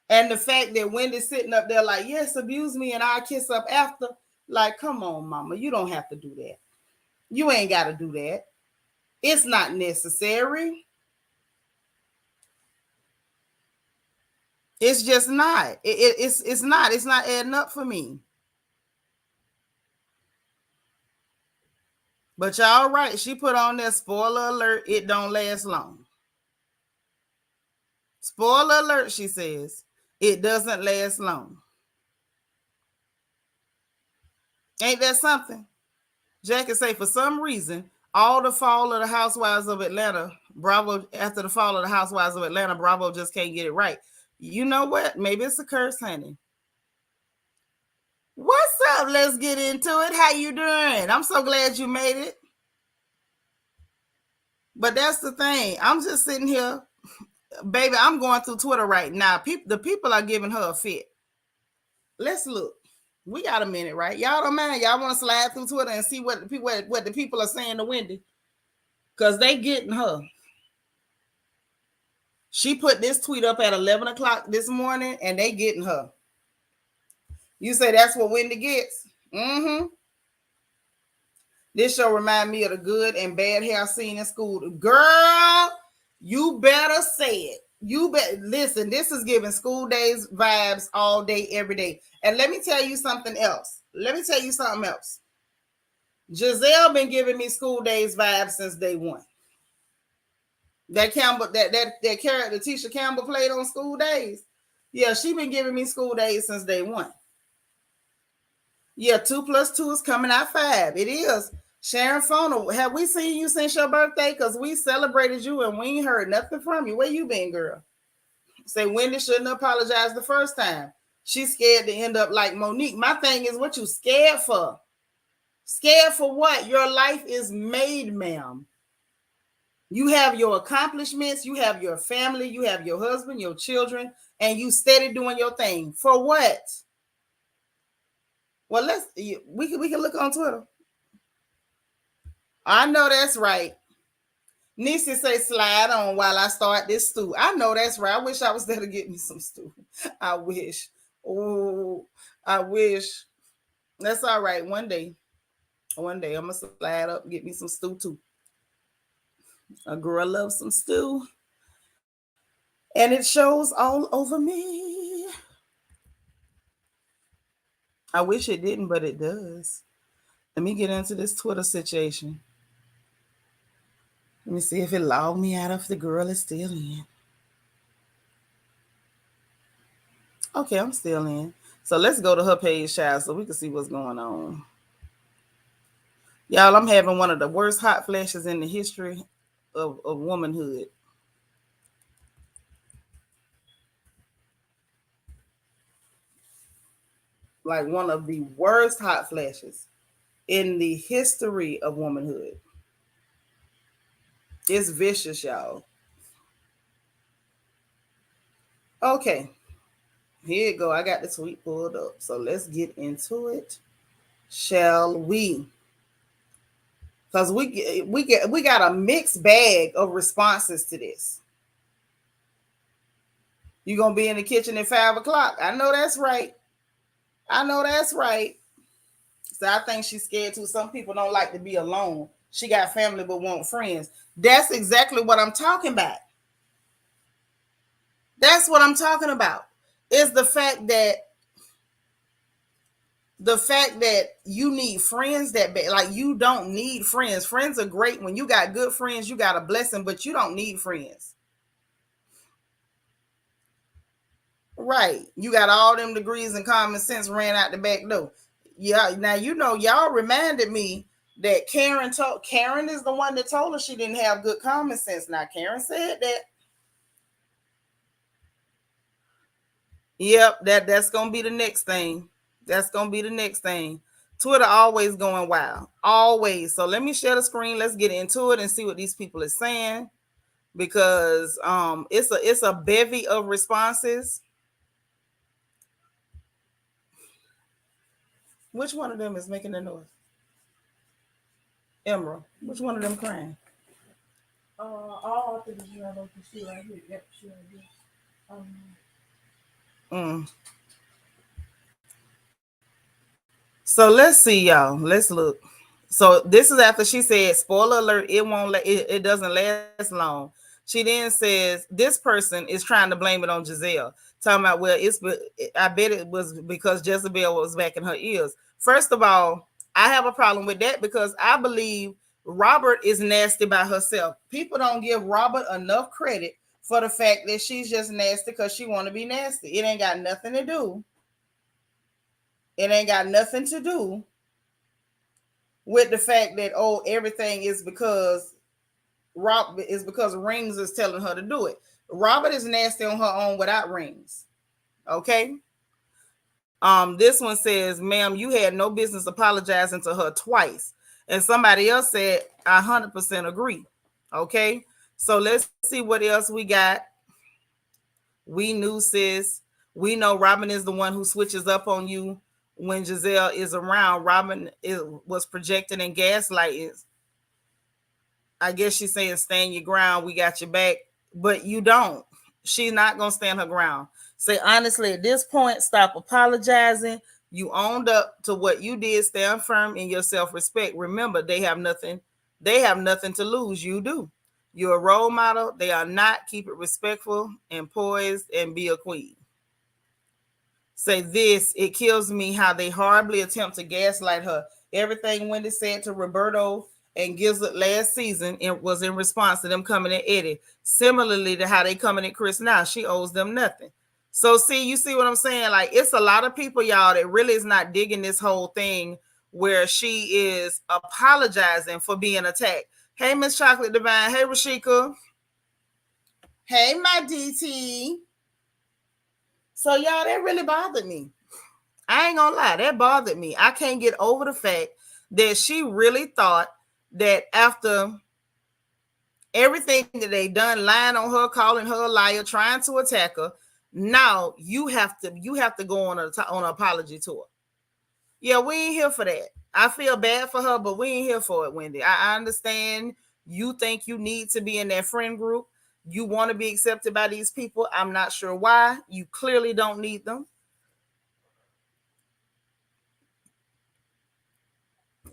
And the fact that Wendy's sitting up there like, yes, abuse me and I'll kiss up after. Like, come on, mama. You don't have to do that. You ain't got to do that. It's not necessary. It's just not. It's not. It's not adding up for me. But y'all right. She put on there, spoiler alert, it don't last long. Spoiler alert, she says. It doesn't last long. Ain't that something? Jackie say, for some reason, all the fall of the Housewives of Atlanta, Bravo, after the fall of the Housewives of Atlanta, Bravo just can't get it right. You know what? Maybe it's a curse, honey. What's up? Let's get into it. How you doing? I'm so glad you made it. But that's the thing. I'm just sitting here, baby. I'm going through Twitter right now. The people are giving her a fit. Let's look. We got a minute, right? Y'all don't mind? Y'all want to slide through Twitter and see what the people are saying to Wendy? Because they getting her. She put this tweet up at 11 o'clock this morning, and they getting her. You say that's what Wendy gets? Mm-hmm. This show remind me of the good and bad hair scene in school. Girl, you better say it. You bet. Listen, this is giving school days vibes all day, every day. And let me tell you something else. Giselle been giving me school days vibes since day one. That Campbell, that character Tisha Campbell played on School Days. Yeah, she been giving me school days since day one. Yeah, 2 + 2 is coming out 5. It is. Sharon Fona, have we seen you since your birthday? Because we celebrated you and we ain't heard nothing from you. Where you been, girl? Say Wendy shouldn't apologize the first time. She's scared to end up like Monique. My thing is, what you scared for? Scared for what? Your life is made, ma'am. You have your accomplishments, you have your family, you have your husband, your children, and you steady doing your thing. For what? Well, we can look on Twitter. I know that's right. Nisi say slide on while I start this stew. I know that's right. I wish I was there to get me some stew. I wish. Oh, I wish. That's all right. One day I'm gonna slide up and get me some stew too. A girl loves some stew. And it shows all over me. I wish it didn't, but it does. Let me get into this Twitter situation. Let me see if it logged me out if the girl is still in. Okay, I'm still in. So let's go to her page, child, so we can see what's going on. Y'all, I'm having one of the worst hot flashes in the history of womanhood. Like one of the worst hot flashes in the history of womanhood. It's vicious, y'all. Okay. Here you go. I got the tweet pulled up. So let's get into it. Shall we? Because we got a mixed bag of responses to this. You gonna be in the kitchen at 5 o'clock? I know that's right. So I think she's scared too. Some people don't like to be alone. She got family but want friends. That's exactly what I'm talking about. That's what I'm talking about. Is the fact that you need friends that bad. Like, you don't need friends. Friends are great. When you got good friends, you got a blessing, but you don't need friends. Right. You got all them degrees and common sense ran out the back door. Yeah. Now, y'all reminded me that Karen is the one that told her she didn't have good common sense. Now, Karen said that. Yep, that's gonna be the next thing. That's gonna be the next thing. Twitter always going wild. Always. So let me share the screen. Let's get into it and see what these people are saying. Because it's a bevy of responses. Which one of them is making the noise? Emerald. Which one of them crying? All of the you can see right here. Yep, she right here. Mm. So let's see, y'all. Let's look. So this is after she said, spoiler alert, it doesn't last long. She then says this person is trying to blame it on Giselle. Talking about, well, I bet it was because Jezebel was back in her ears. First of all, I have a problem with that because I believe Robert is nasty by herself. People don't give Robert enough credit for the fact that she's just nasty because she want to be nasty. It ain't got nothing to do. It ain't got nothing to do with the fact that, everything is because Rings is telling her to do it. Robert is nasty on her own without Rings. Okay. This one says, ma'am, you had no business apologizing to her twice. And somebody else said, I 100% agree. Okay. So let's see what else we got. We knew, sis. We know Robin is the one who switches up on you when Giselle is around. Robin was projecting and gaslighting. I guess she's saying, stand your ground. We got your back. But you don't. She's not going to stand her ground. Say, honestly, at this point, stop apologizing. You owned up to what you did. Stand firm in your self-respect. Remember, they have nothing to lose. You do. You're a role model. They are not. Keep it respectful and poised and be a queen. Say this, it kills me how they horribly attempt to gaslight her. Everything Wendy said to Roberto and Gizzard last season, it was in response to them coming at Eddie. Similarly to how they coming at Chris now. She owes them nothing. So you see what I'm saying? Like, it's a lot of people, y'all, that really is not digging this whole thing where she is apologizing for being attacked. Hey, Miss Chocolate Divine. Hey, Rashika. Hey, my DT. So, y'all, that really bothered me. I ain't gonna lie, that bothered me. I can't get over the fact that she really thought that after everything that they done, lying on her, calling her a liar, trying to attack her, now you have to go on an apology tour. Yeah, we ain't here for that. I feel bad for her, but we ain't here for it, Wendy. I understand you think you need to be in that friend group. You want to be accepted by these people. I'm not sure why. You clearly don't need them.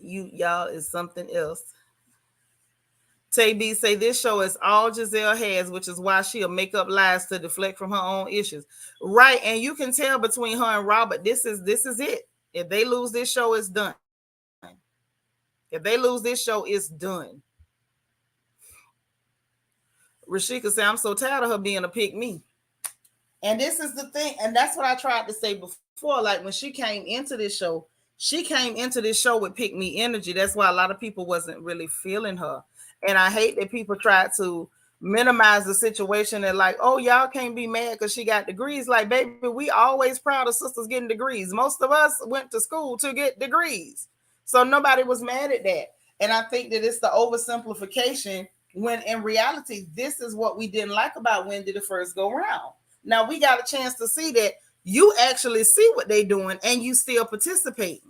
Y'all is something else. Tay B say this show is all Giselle has, which is why she'll make up lies to deflect from her own issues. Right. And you can tell between her and Robert, this is it. If they lose this show, it's done. If they lose this show, it's done. Rashika said, I'm so tired of her being a pick me. And this is the thing. And that's what I tried to say before. Like, when she came into this show with pick me energy. That's why a lot of people wasn't really feeling her. And I hate that people try to minimize the situation and like, oh, y'all can't be mad because she got degrees. Like, baby, we always proud of sisters getting degrees. Most of us went to school to get degrees. So nobody was mad at that. And I think that it's the oversimplification when in reality, this is what we didn't like about Wendy the first go round. Now we got a chance to see that you actually see what they're doing and you still participating.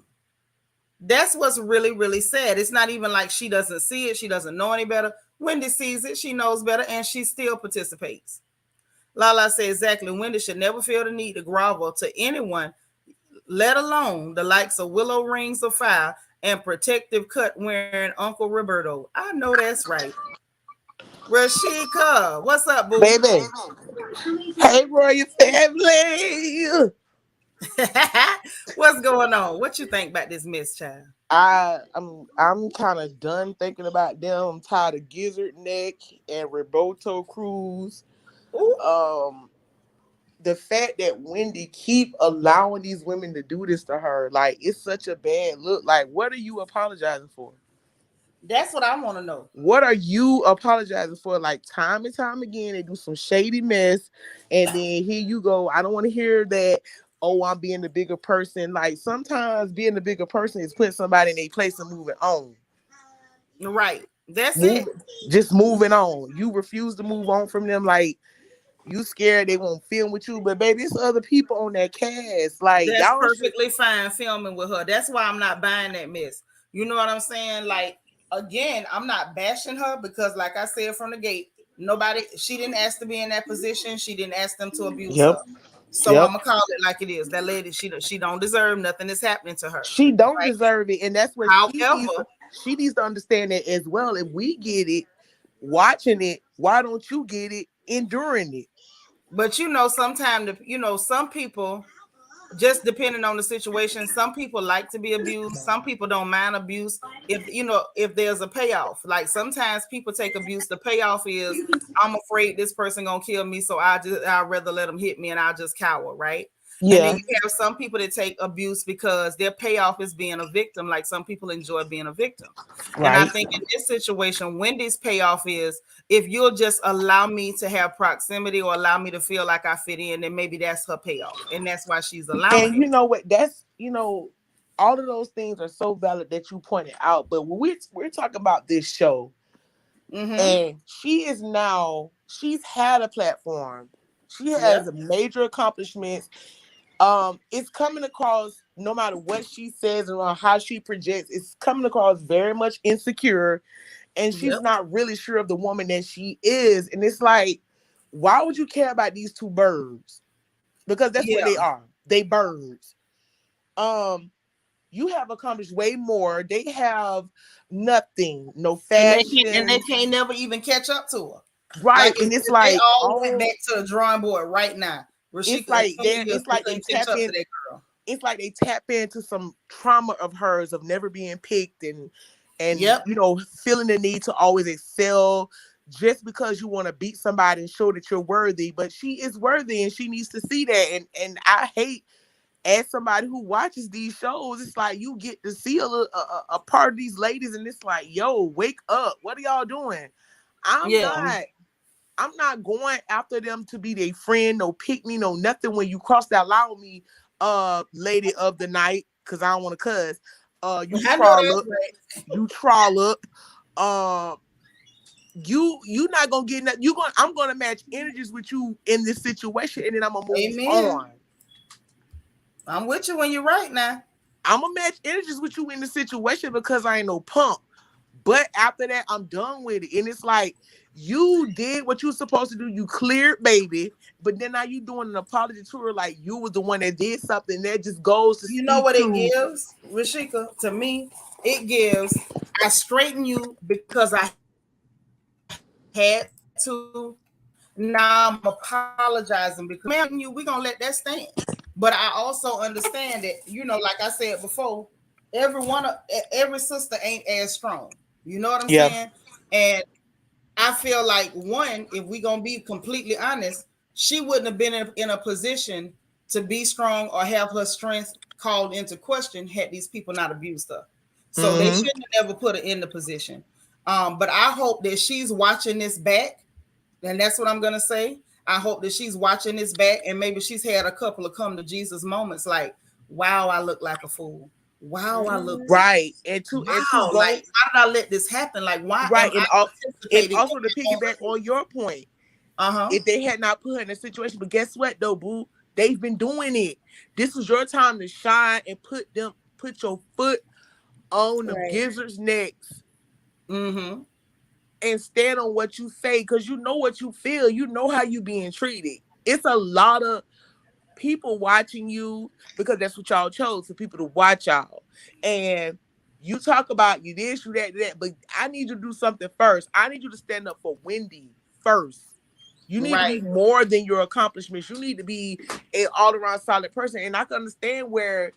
That's what's really, really sad. It's not even like she doesn't see it. She doesn't know any better. Wendy sees it. She knows better and she still participates. Lala said exactly. Wendy should never feel the need to grovel to anyone. let alone the likes of willow rings of fire and protective cut wearing Uncle Roberto. I know that's right. Rashika, what's up, boo? Baby. Hey, Royal family. What's going on? What you think about this Miss Child? I'm kind of done thinking about them. I'm tired of Gizzard Neck and Roberto Cruz. Ooh, Um, the fact that Wendy keep allowing these women to do this to her, like it's such a bad look. Like, what are you apologizing for? that's what I want to know. What are you apologizing for? Like time and time again, they do some shady mess, and then here you go. I don't want to hear that. Oh, I'm being the bigger person. Like sometimes being the bigger person is putting somebody in a place and moving on. Right. That's it. Moving, just moving on. You refuse to move on from them. Like you scared they won't film with you, but baby, it's other people on that cast. Like That's y'all should. perfectly fine filming with her. That's why I'm not buying that mess. You know what I'm saying? Like, again, I'm not bashing her because, like I said from the gate, she didn't ask to be in that position. She didn't ask them to abuse Yep, her. So I'm yep. gonna call it like it is. That lady, she don't deserve nothing that's happening to her. She don't Right. deserve it, and that's what she needs. However, She needs to understand that as well. If we get it, watching it, why don't you get it, enduring it? but sometimes some people, just depending on the situation, some people like to be abused, some people don't mind abuse if there's a payoff. Like sometimes people take abuse, the payoff is I'm afraid this person gonna kill me, so I'd rather let them hit me and I'll just cower, right? And then Yeah, you have some people that take abuse because their payoff is being a victim. Like some people enjoy being a victim. And I right. think in this situation, Wendy's payoff is if you'll just allow me to have proximity or allow me to feel like I fit in, then maybe that's her payoff. And that's why she's allowing And it. you know what? That's all of those things are so valid that you pointed out. But when we're talking about this show, Mm-hmm. and she's had a platform. She Yep. has major accomplishments. It's coming across no matter what she says or how she projects, it's coming across very much insecure, and she's Yep. not really sure of the woman that she is. And it's like, why would you care about these two birds? Because that's what Yeah. they are. They birds. Um, you have accomplished way more. They have nothing, no And they fashion, can't never even catch up to her. right? Like And it's they like, all went back oh, to the drawing board right now. it's Rashika, in like 20 years, it's they like they couldn't catch tap up to in. that girl. It's like they tap into some trauma of hers of never being picked, and Yep. feeling the need to always excel just because you want to beat somebody and show that you're worthy. But she is worthy, and she needs to see that. And I hate, as somebody who watches these shows, it's like you get to see a part of these ladies, and it's like, yo, wake up! What are y'all doing? I'm Yeah. not. I'm not going after them to be their friend, no pick me, no nothing. When you cross that line with me, lady of the night, because I don't want to cuss. You I know troll that's up, right. you troll up. Uh, you not gonna get nothing. I'm gonna match energies with you in this situation, and then I'm gonna move Amen. on. I'm with you when you're right now. I'm gonna match energies with you in the situation because I ain't no punk. But after that, I'm done with it. And it's like, you did what you were supposed to do. You cleared baby. But then now you doing an apology to her like you was the one that did something. That just goes to You know speak what it to, gives, Rashika? To me, it gives I straighten you because I had to. Now I'm apologizing because ma'am, you, we're gonna let that stand. But I also understand that, like I said before, every sister ain't as strong. You know what I'm saying? And yeah. I feel like one, if we gonna be completely honest, she wouldn't have been in a position to be strong or have her strength called into question had these people not abused her. So they Mm-hmm. shouldn't have never put her in the position. But I hope that she's watching this back, and that's what I'm gonna say. I hope that she's watching this back, and maybe she's had a couple of come to Jesus moments, like, "Wow, I look like a fool. Wow, I look weak. Right. And to Wow, like go how did I let this happen? Like, why am right I and participating also to in piggyback it?" on your point, Uh-huh. if they had not put her in a situation, but guess what though, boo? They've been doing it. This was your time to shine and put your foot on them Right. gizzards necks Mm-hmm. and stand on what you say, because you know what you feel. You know how you being treated. It's a lot of people watching you because that's what y'all chose, for people to watch y'all. And you talk about you this, you that, but I need you to do something first. I need you to stand up for Wendy first. You need to Right. be more than your accomplishments. You need to be an all around solid person. And I can understand where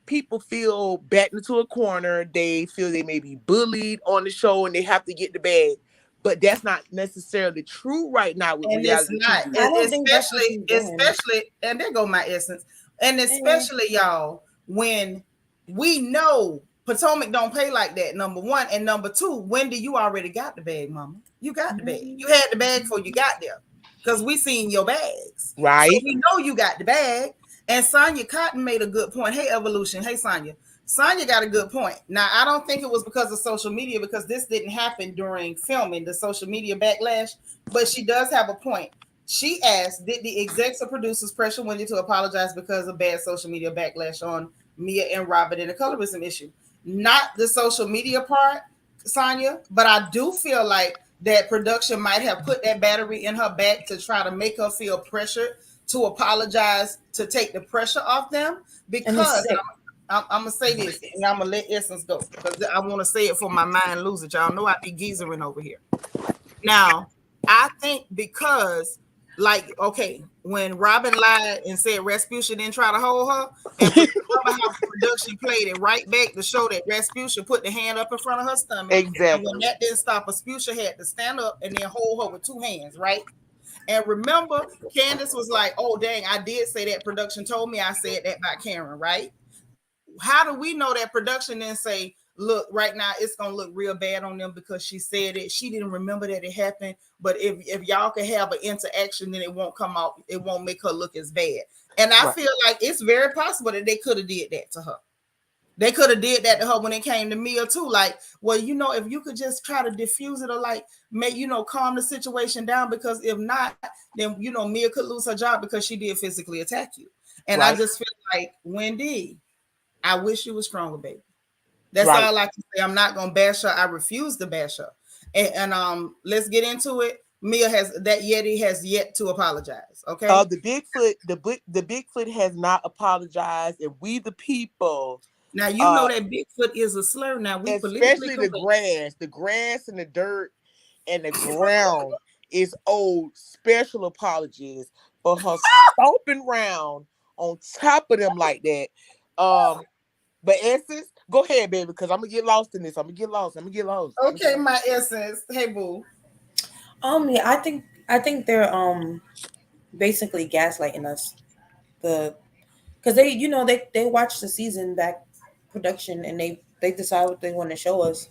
people feel backed into a corner. They feel they may be bullied on the show and they have to get the bag. But that's not necessarily true right now with And it's reality not, TV. I don't think that's what she's doing. especially, and there go my essence. And Yeah. especially y'all, when we know Potomac don't pay like that, number one. And number two, Wendy, you already got the bag, mama. You got the bag. You had the bag before you got there. Because we seen your bags. So Right? we know you got the bag. And Sonya Cotton made a good point. Hey, Evolution. Hey, Sonya. Sonya got a good point. Now, I don't think it was because of social media, because this didn't happen during filming, the social media backlash, but she does have a point. She asked, did the execs or producers pressure Wendy to apologize because of bad social media backlash on Mia and Robert and the colorism issue? Not the social media part, Sonya, but I do feel like that production might have put that battery in her back to try to make her feel pressured to apologize, to take the pressure off them. And it's Because sick. I'm gonna say this, and I'm gonna let Essence go because I want to say it for my mind lose it. Y'all know I be geezering over here. Now, I think because, like, okay, when Robin lied and said Rasputia didn't try to hold her, and remember how production played it right back to show that Rasputia put the hand up in front of her stomach, and when Exactly. that didn't stop, Rasputia had to stand up and then hold her with two hands, right? And remember, Candace was like, "Oh dang, I did say that. Production told me I said that by Karen, right?" How do we know that production didn't say, look, right now it's gonna look real bad on them because she said it, she didn't remember that it happened, but if y'all can have an interaction, then it won't come out, it won't make her look as bad. And I Right. feel like it's very possible that they could have did that to her. They could have did that to her when it came to Mia too. Like, well, if you could just try to diffuse it or like make, calm the situation down, because if not, then Mia could lose her job because she did physically attack you. And I Right. just feel like, Wendy, I wish you were stronger, baby. That's Right. all I can say. I'm not gonna bash her. I refuse to bash her. And let's get into it. Mia has that Yeti has yet to apologize. Okay. The Bigfoot has not apologized, and we the people, Now uh, that Bigfoot is a slur. Now we politically especially correct. the grass and the dirt and the ground is owed special apologies for her stomping round on top of them like that. But Essence, go ahead, baby, because I'm gonna get lost in this. I'm gonna get lost. Okay, my Essence. Hey, boo. Yeah, I think they're basically gaslighting us. Because they watch the season back production and they decide what they want to show us,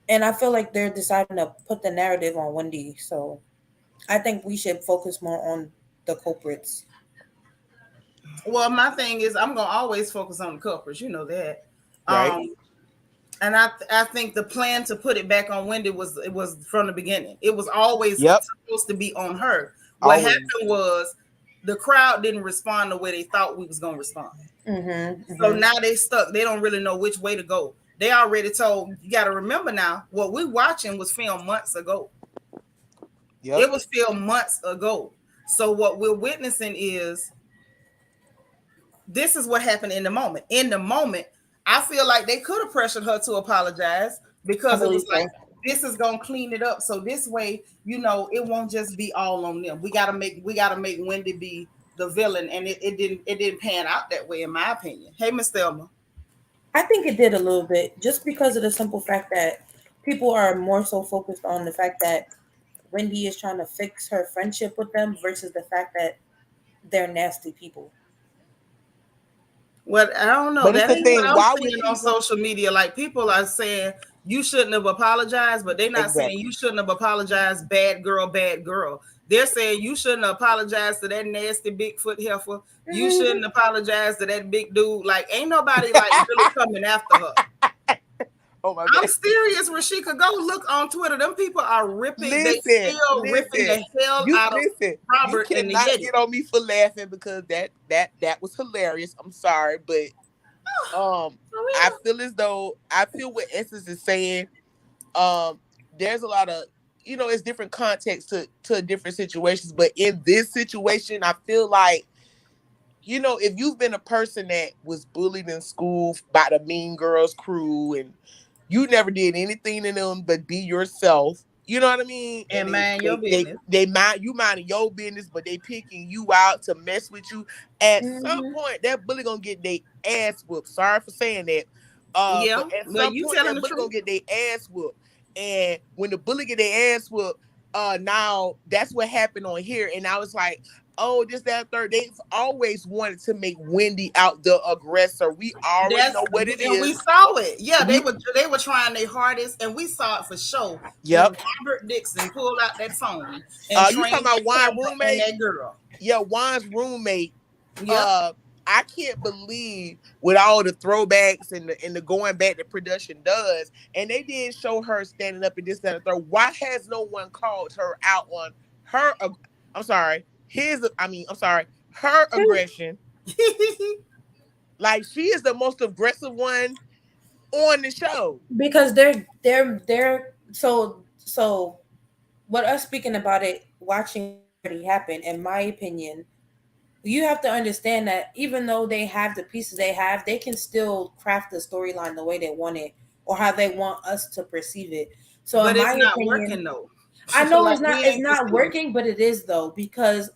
and I feel like they're deciding to put the narrative on Wendy. So I think we should focus more on the culprits. Well, my thing is, I'm gonna always focus on the culprits. You know that. Right? Um, and I think the plan to put it back on Wendy was from the beginning. It was always Yep. supposed to be on her. What Always. happened was the crowd didn't respond the way they thought we was gonna respond. Mm-hmm, So mm-hmm. now they stuck. They don't really know which way to go. They already told. You got to remember now. What we watching was filmed months ago. Yep. It was filmed months ago. So what we're witnessing is this is what happened in the moment. In the moment, I feel like they could have pressured her to apologize I because it was believe like, so. this is gonna clean it up. So this way, it won't just be all on them. We gotta make Wendy be the villain, and it didn't pan out that way, in my opinion. Hey, Miss Thelma. I think it did a little bit, just because of the simple fact that people are more so focused on the fact that Wendy is trying to fix her friendship with them versus the fact that they're nasty people. Well, I don't know. But it's That the ain't what thing, I'm why would seeing she on want social media. Like, people are saying you shouldn't have apologized, but they're not saying exactly. you shouldn't have apologized. Bad girl, bad girl. They're saying you shouldn't apologize to that nasty Bigfoot heifer. You shouldn't apologize to that big dude. Like, ain't nobody like really coming after her. Oh my I'm god. serious, Rashika. Go look on Twitter. Them people are ripping. They Listen, still ripping listen. the hell You out of listen. You Robert and the cannot Yeti. get on me for laughing because that was hilarious. I'm sorry, but um For I real. feel as though I feel what Essence is saying. There's a lot of it's different context to different situations, but in this situation, I feel like you know, if you've been a person that was bullied in school by the Mean Girls crew and you never did anything to them but be yourself, you know what I mean? And And mind your business. they mind you minding your business, but they picking you out to mess with you. At some Mm-hmm. point, that bully gonna get their ass whooped. Sorry for saying that. Yeah, But at well, some you point, telling that the bully gonna truth. get their ass whooped. And when the bully get their ass whooped, now that's what happened on here. And I was like, oh, this, that, third. They've always wanted to make Wendy out the aggressor. We already That's know what it and we is. saw it. Yeah, We, they were trying their hardest, and we saw it for sure when yep. Robert Dixon pulled out that phone and You talking trained about that Juan camera and roommate? that girl. Yeah, Juan's roommate. Yep. uh I can't believe with all the throwbacks and the going back that production does, and they did show her standing up and this, that, and the third. Why has no one called her out on her? I'm sorry, I'm sorry, her aggression. Like she is the most aggressive one on the show. Because they're so what us speaking about it, watching what already happened, in my opinion, you have to understand that even though they have the pieces they have, they can still craft the storyline the way they want it or how they want us to perceive it. So in But my it's not opinion, working though. I know Like we it's ain't not perceiving. working, but it is though, because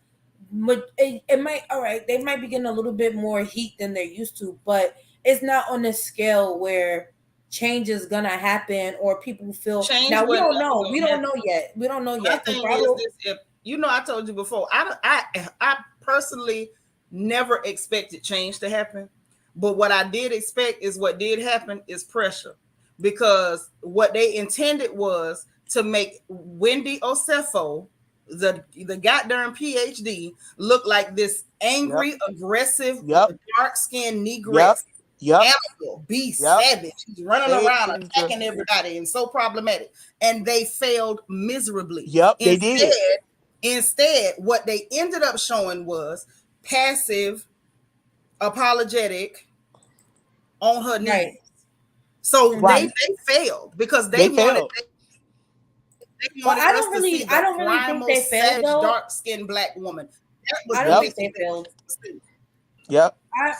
it might, all right, they might be getting a little bit more heat than they're used to, but it's not on a scale where change is gonna happen or people feel. Change Now we wasn't don't never know. We gonna don't happen. know yet. We don't know My yet because thing is Bravo. this: if you know, I told you before, I personally never expected change to happen, but what I did expect is what did happen is pressure, because what they intended was to make Wendy Osefo, the goddamn PhD, look like this Yep. angry, aggressive, Yep. dark-skinned Yep. negress, Yep. animal, beast, Yep. savage. She's running They around is the. attacking everybody and so problematic. And they failed miserably. Yep. They did. Instead, what they ended up showing was passive, apologetic, on her Right. knees. So Mhm. Right. they failed because They failed. they Well, wanted us to see I the don't really think primal, they failed savage, though. dark-skinned black woman. That was I the don't Yep. think picture they they failed. wanted us to see. Yep.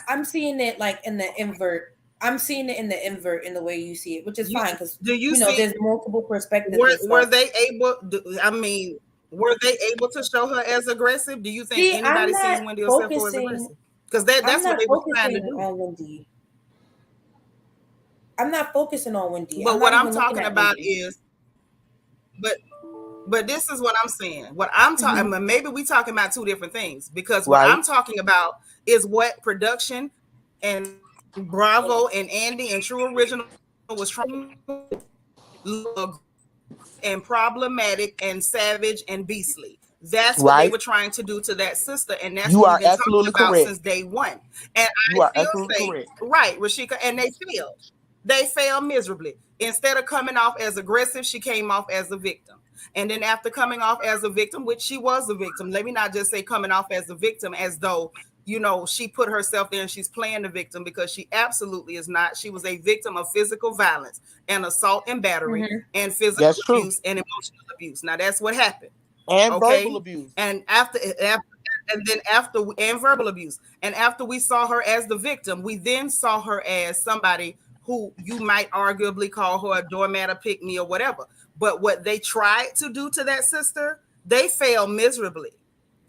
I'm seeing it like in the invert. I'm seeing it in the invert in the way you see it, which is You fine because do you see there's multiple perspectives and were stuff. they able? I mean, were they able to show her as aggressive? Do you think See, anybody sees Wendy Osefo as aggressive? Because I'm that's what not they were trying to focusing do. on Wendy. I'm not focusing on Wendy. I'm But not what I'm even looking talking at about Wendy. is, but this is what I'm saying. What I'm talking, Mhm. maybe we talking about two different things, because what Right. I'm talking about is what production and Bravo and Andy and True Original was trying and problematic and savage and beastly. That's what they Right. were trying to do to that sister, and that's You what we've are been talking absolutely about correct. since day one. And You I are still absolutely say, correct. right, Rashika, and they failed. They failed miserably. Instead of coming off as aggressive, she came off as a victim. And then after coming off as a victim, which she was a victim, let me not just say coming off as a victim as though, she put herself there and she's playing the victim, because she absolutely is not. She was a victim of physical violence and assault and battery Mhm. and physical That's true. abuse and emotional abuse. Now that's what happened. And verbal Okay. abuse. And and verbal abuse. And after we saw her as the victim, we then saw her as somebody who you might arguably call her a doormat, a pick me, or whatever. But what they tried to do to that sister, they failed miserably.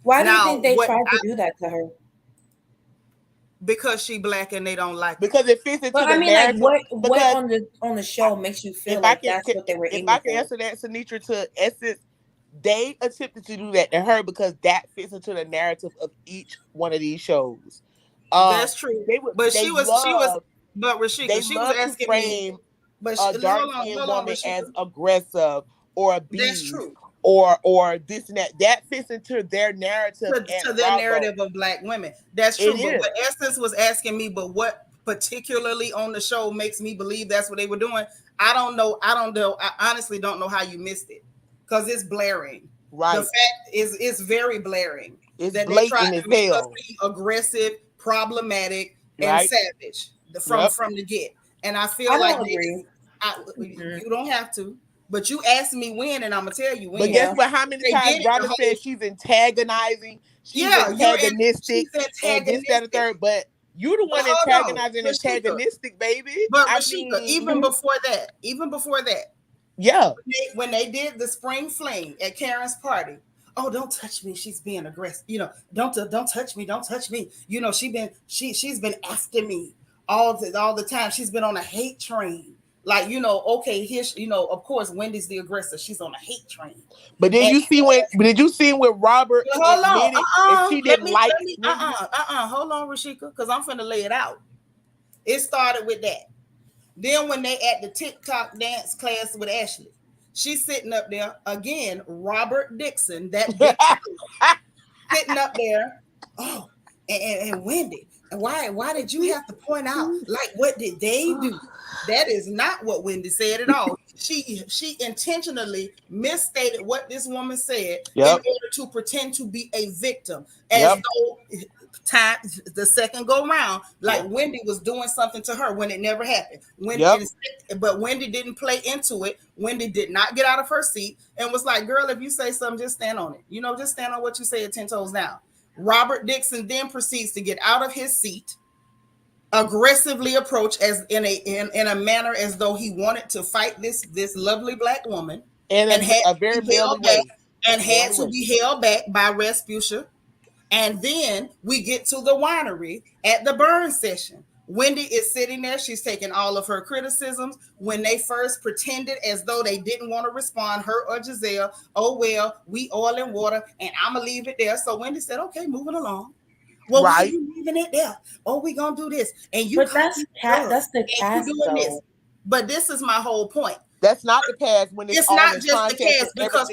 Why do you Now, think they tried to do that to her? because she black and they don't like it. Because it fits into But I the mean, like, narrative. what Because on the show makes you feel if I like can, that's what they were if I aiming can for? answer that, Seanitra, to essence, they attempted to do that to her because that fits into the narrative of each one of these shows. That's true. They would, But but Rashika, they she was love to asking me, frame but a dark skinned hold on, woman Rashika. as aggressive or a That's beast true. or this and that. That fits into their narrative To at their Bravo. narrative of black women. That's It true. But is what Essence was asking me, but what particularly on the show makes me believe that's what they were doing, I don't know. I honestly don't know how you missed it, because it's blaring. The right. fact is, it's very blaring It's that they tried blatant as to make us hell. seem aggressive, problematic, and Right. savage Yep. from the get. And I feel I like don't agree. Mm-mm. you don't have to. But you asked me when, and I'm gonna tell you when. But guess what? How many They times did it Robert the said she's antagonizing, she's antagonistic, she's and this, that, and antagonistic. third. But you the one But hold on, antagonizing, Rashika. antagonistic, baby. But I Rashika, mean, even before that, yeah. when they did the spring fling at Karen's party, oh, don't touch me, she's being aggressive. You know, don't touch me, don't touch me. You know, she's been after me all the time. She's been on a hate train. Like, you know, okay, here's, you know, of course, Wendy's the aggressor. She's on a hate train. But then you see did you see with Robert admitted that she didn't like Wendy? Hold on, Rashika, because I'm finna lay it out. It started with that. Then when they at the TikTok dance class with Ashley, she's sitting up there again. Robert Dixon, that bitch, sitting up there. Oh, and Wendy, why did you have to point out? Like, what did they do? That is not what Wendy said at all. She intentionally misstated what this woman said in order to pretend to be a victim, as though the second go round, like Wendy was doing something to her when it never happened. But Wendy didn't play into it. Wendy did not get out of her seat and was like, "Girl, if you say something, just stand on it. You know, just stand on what you say at 10 toes down." Robert Dixon then proceeds to get out of his seat, aggressively approach as in a manner as though he wanted to fight this lovely black woman, and had a very manly way, and had to be held back by Rasputia. And then we get to the winery at the burn session. Wendy is sitting there. She's taking all of her criticisms. When they first pretended as though they didn't want to respond, her or Giselle, oh, well, we oil and water, and I'm going to leave it there. So Wendy said, okay, moving along. Well, why are you leaving it there? Oh, we going to do this. And you, but that's the cast, though. This. But this is my whole point. That's not the cast when it's not just the cast, because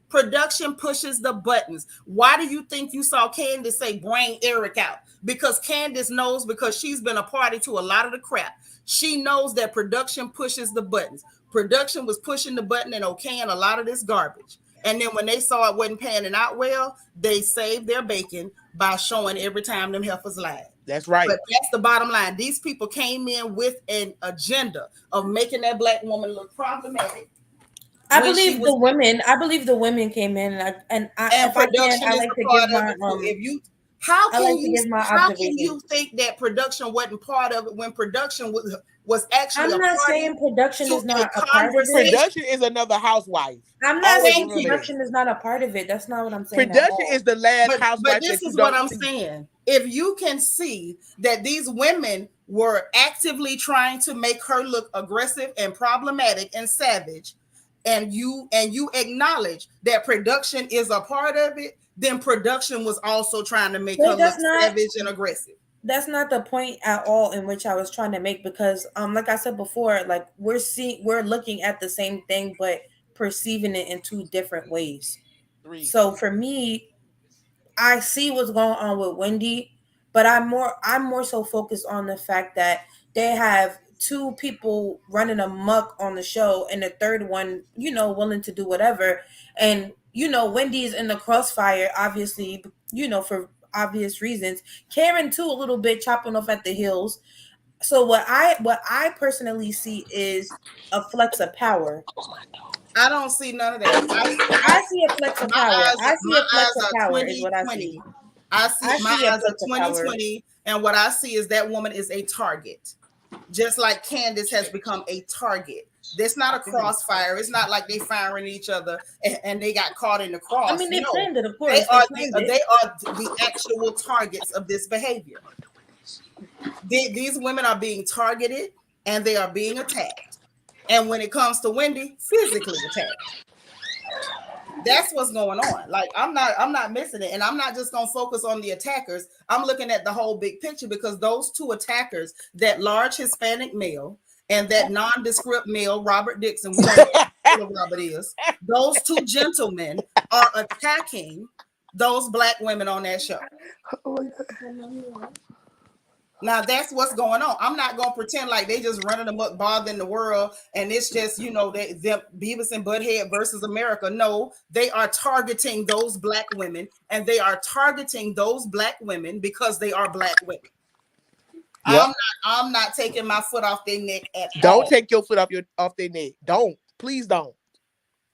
production pushes the buttons. Why do you think you saw Candace say bring Eric out? Because Candace knows, because she's been a party to a lot of the crap. She knows that production pushes the buttons. Production was pushing the button and okaying a lot of this garbage. And then when they saw it wasn't panning out well, they saved their bacon by showing every time them heifers lied. That's right. But that's the bottom line. These people came in with an agenda of making that black woman look problematic. I believe the women came in, and production is a part of it. How can you think that production wasn't part of it when production was actually? I'm not saying production is not a part of it. Production is another housewife. I'm not saying production is not a part of it. That's not what I'm saying. Production is the last housewife. But this is what I'm saying. If you can see that these women were actively trying to make her look aggressive and problematic and savage, and you acknowledge that production is a part of it, then production was also trying to make her look savage and aggressive. That's not the point at all in which I was trying to make, because like I said before, like we're looking at the same thing but perceiving it in two different ways. So for me, I see what's going on with Wendy, but I'm more so focused on the fact that they have two people running amok on the show, and the third one, willing to do whatever. And Wendy's in the crossfire, obviously, for obvious reasons. Karen too, a little bit chopping off at the heels. So what I personally see is a flex of power. I don't see none of that. I see a flex of power. I see a flex of power is what I see. I see my eyes are 2020, and what I see is that woman is a target. Just like Candace has become a target. That's not a crossfire. It's not like they firing each other and they got caught in the cross. I mean, they planned it, of course. They are the actual targets of this behavior. These women are being targeted and they are being attacked. And when it comes to Wendy, physically attacked. That's what's going on. Like, I'm not missing it. And I'm not just going to focus on the attackers. I'm looking at the whole big picture, because those two attackers, that large Hispanic male and that nondescript male, Robert Dixon, we don't know who Robert is, those two gentlemen are attacking those black women on that show. Oh my God. Now that's what's going on. I'm not gonna pretend like they just running them up, bothering the world, and it's just them Beavis and Butthead versus America. No, they are targeting those black women, and they are targeting those black women because they are black women. Yep. I'm not taking my foot off their neck at all. Don't take your foot off their neck. Don't. Please don't.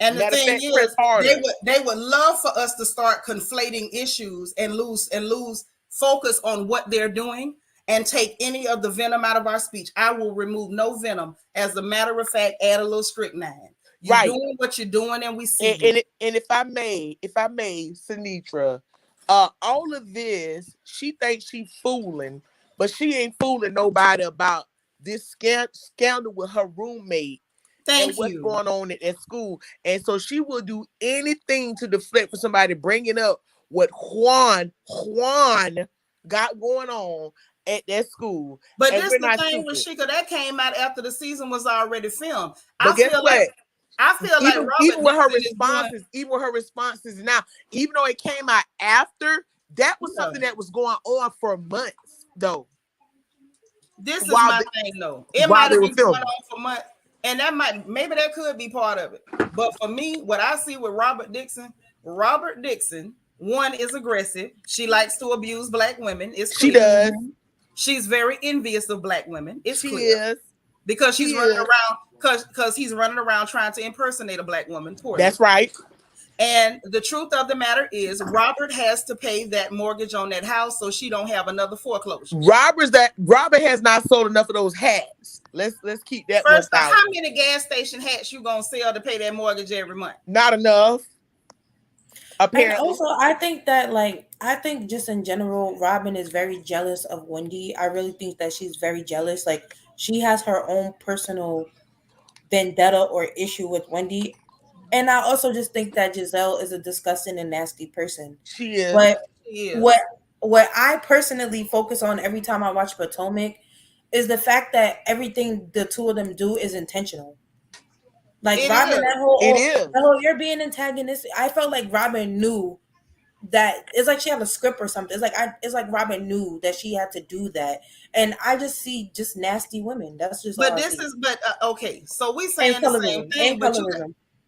And the Matter of thing fact, press is, harder. they would love for us to start conflating issues and lose focus on what they're doing and take any of the venom out of our speech. I will remove no venom. As a matter of fact, add a little strychnine. You're Right. doing what you're doing, and we see you. And if I may, Seanitra, all of this, she thinks she fooling, but she ain't fooling nobody about this scandal with her roommate and Thank what's you. going on at school. And so she will do anything to deflect for somebody bringing up what Juan got going on at that school. But And this we're the not thing with stupid. Shika, that came out after the season was already filmed. But guess what? I feel like Even Robert with her Dixon is doing. responses now, even though it came out after, that was Yeah. something that was going on for months, though. This is While my the- thing, though. It while might they have were been going filming. on for months, and maybe that could be part of it. But for me, what I see with Robert Dixon, one is aggressive. She likes to abuse black women. It's She clear. does. She's very envious of black women. It's She clear. is. Because She she's running is. around because he's running around trying to impersonate a black woman poorly. That's right. And the truth of the matter is Robert has to pay that mortgage on that house so she don't have another foreclosure. Robert has not sold enough of those hats. Let's keep that. First off, how many gas station hats you gonna sell to pay that mortgage every month? Not enough. Apparently. And also, I think just in general, Robin is very jealous of Wendy. I really think that she's very jealous. Like, she has her own personal vendetta or issue with Wendy. And I also just think that Giselle is a disgusting and nasty person. She is. But She is. what I personally focus on every time I watch Potomac is the fact that everything the two of them do is intentional. Like, Robin, that whole you're being antagonistic. I felt like Robin knew that it's like she had a script or something. It's like Robin knew that she had to do that, and I just see just nasty women. That's just. But okay. So we saying the same thing,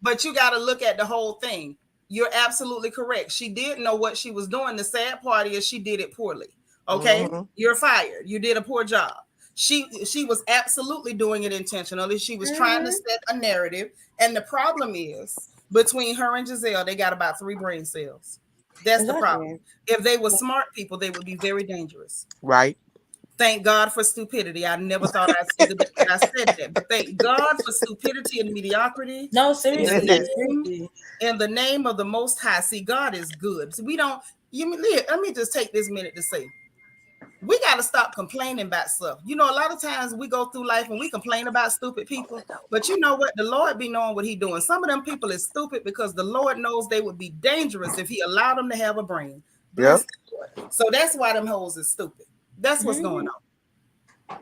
but you got to look at the whole thing. You're absolutely correct. She did know what she was doing. The sad part is she did it poorly. Okay, You're fired. You did a poor job. She was absolutely doing it intentionally. She was trying to set a narrative, and the problem is between her and Giselle, they got about 3 brain cells. That's the problem. If they were smart people, they would be very dangerous. Right. Thank God for stupidity. I never thought I'd say that I said that, but thank God for stupidity and mediocrity. No, seriously. In the name of the Most High. See, God is good. So let me just take this minute to say, we got to stop complaining about stuff. A lot of times we go through life and we complain about stupid people, but you know what? The Lord be knowing what He doing. Some of them people is stupid because the Lord knows they would be dangerous if He allowed them to have a brain. Yeah. So that's why them hoes is stupid. That's what's going on.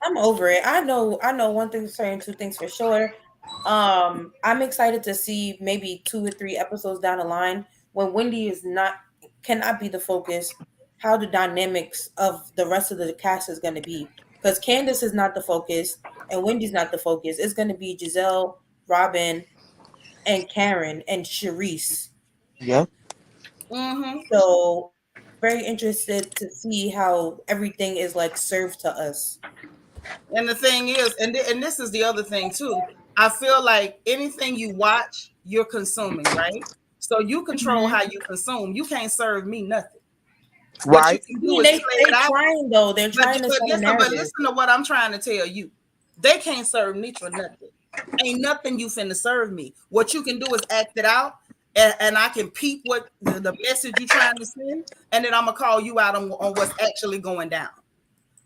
I'm over it. I know one thing for certain, 2 things for sure. I'm excited to see maybe 2 or 3 episodes down the line when Wendy cannot be the focus, how the dynamics of the rest of the cast is going to be. Because Candace is not the focus and Wendy's not the focus. It's going to be Giselle, Robin, and Karen and Charisse. Yeah. So very interested to see how everything is like served to us. And the thing is, and this is the other thing too, I feel like anything you watch, you're consuming, right? So you control how you consume. You can't serve me nothing. Right. They're trying though. They're trying to set a narrative. But listen to what I'm trying to tell you. They can't serve Nitra nothing. Ain't nothing you finna serve me. What you can do is act it out, and I can peep what the message you're trying to send, and then I'm gonna call you out on what's actually going down.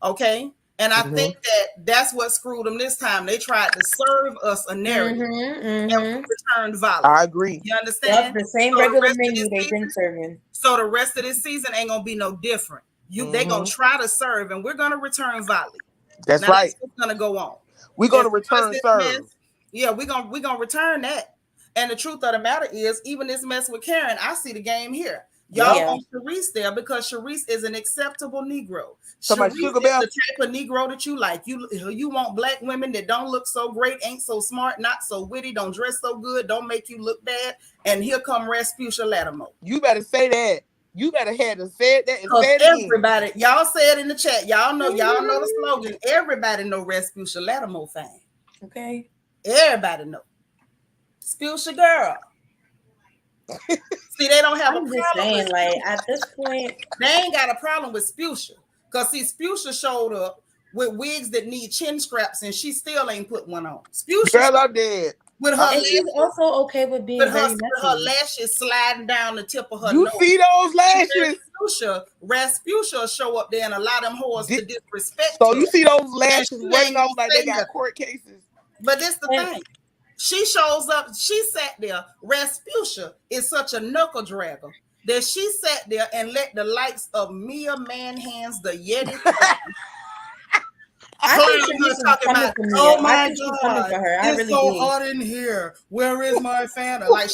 Okay? And I think that's what screwed them this time. They tried to serve us a narrative and returned violence. I agree. You understand? The same regular menu they've been serving. So the rest of this season ain't gonna be no different. They gonna try to serve, and we're gonna return volley. That's right. That's what's gonna go on. We're gonna return serve. Yeah, we're gonna return that. And the truth of the matter is, even this mess with Karen, I see the game here. Y'all want Charisse there because Charisse is an acceptable Negro. Charisse is the type of Negro that you like. You want black women that don't look so great, ain't so smart, not so witty, don't dress so good, don't make you look bad. And here come Respucia Lattimore. You better say that. You better have to say that and say it everybody, again. Y'all say it in the chat. Y'all know the slogan. Everybody know Respucia Lattimore fame. Okay. Everybody know. Spusha girl. See, they don't have I'm a just problem saying, with like at this point, they ain't got a problem with Spusha. Because see, Spusha showed up with wigs that need chin straps and she still ain't put one on. Spusha Girl, I'm dead. with her and she's lashes, also okay with being very with her messy. lashes sliding down the tip of her You nose. see those lashes? Rasputia show up there and allow them whores to disrespect So her. you see those lashes she running ain't off like they gonna say got nothing. court cases. But this the thing. She shows up, she sat there. Rasputia is such a knuckle dragger that she sat there and let the likes of Mia Manhands, the Yeti, I think Sharice is talking coming about, for me. oh my I think she's coming God, for her. I it's really so do. hot in here. Where is my fan? Like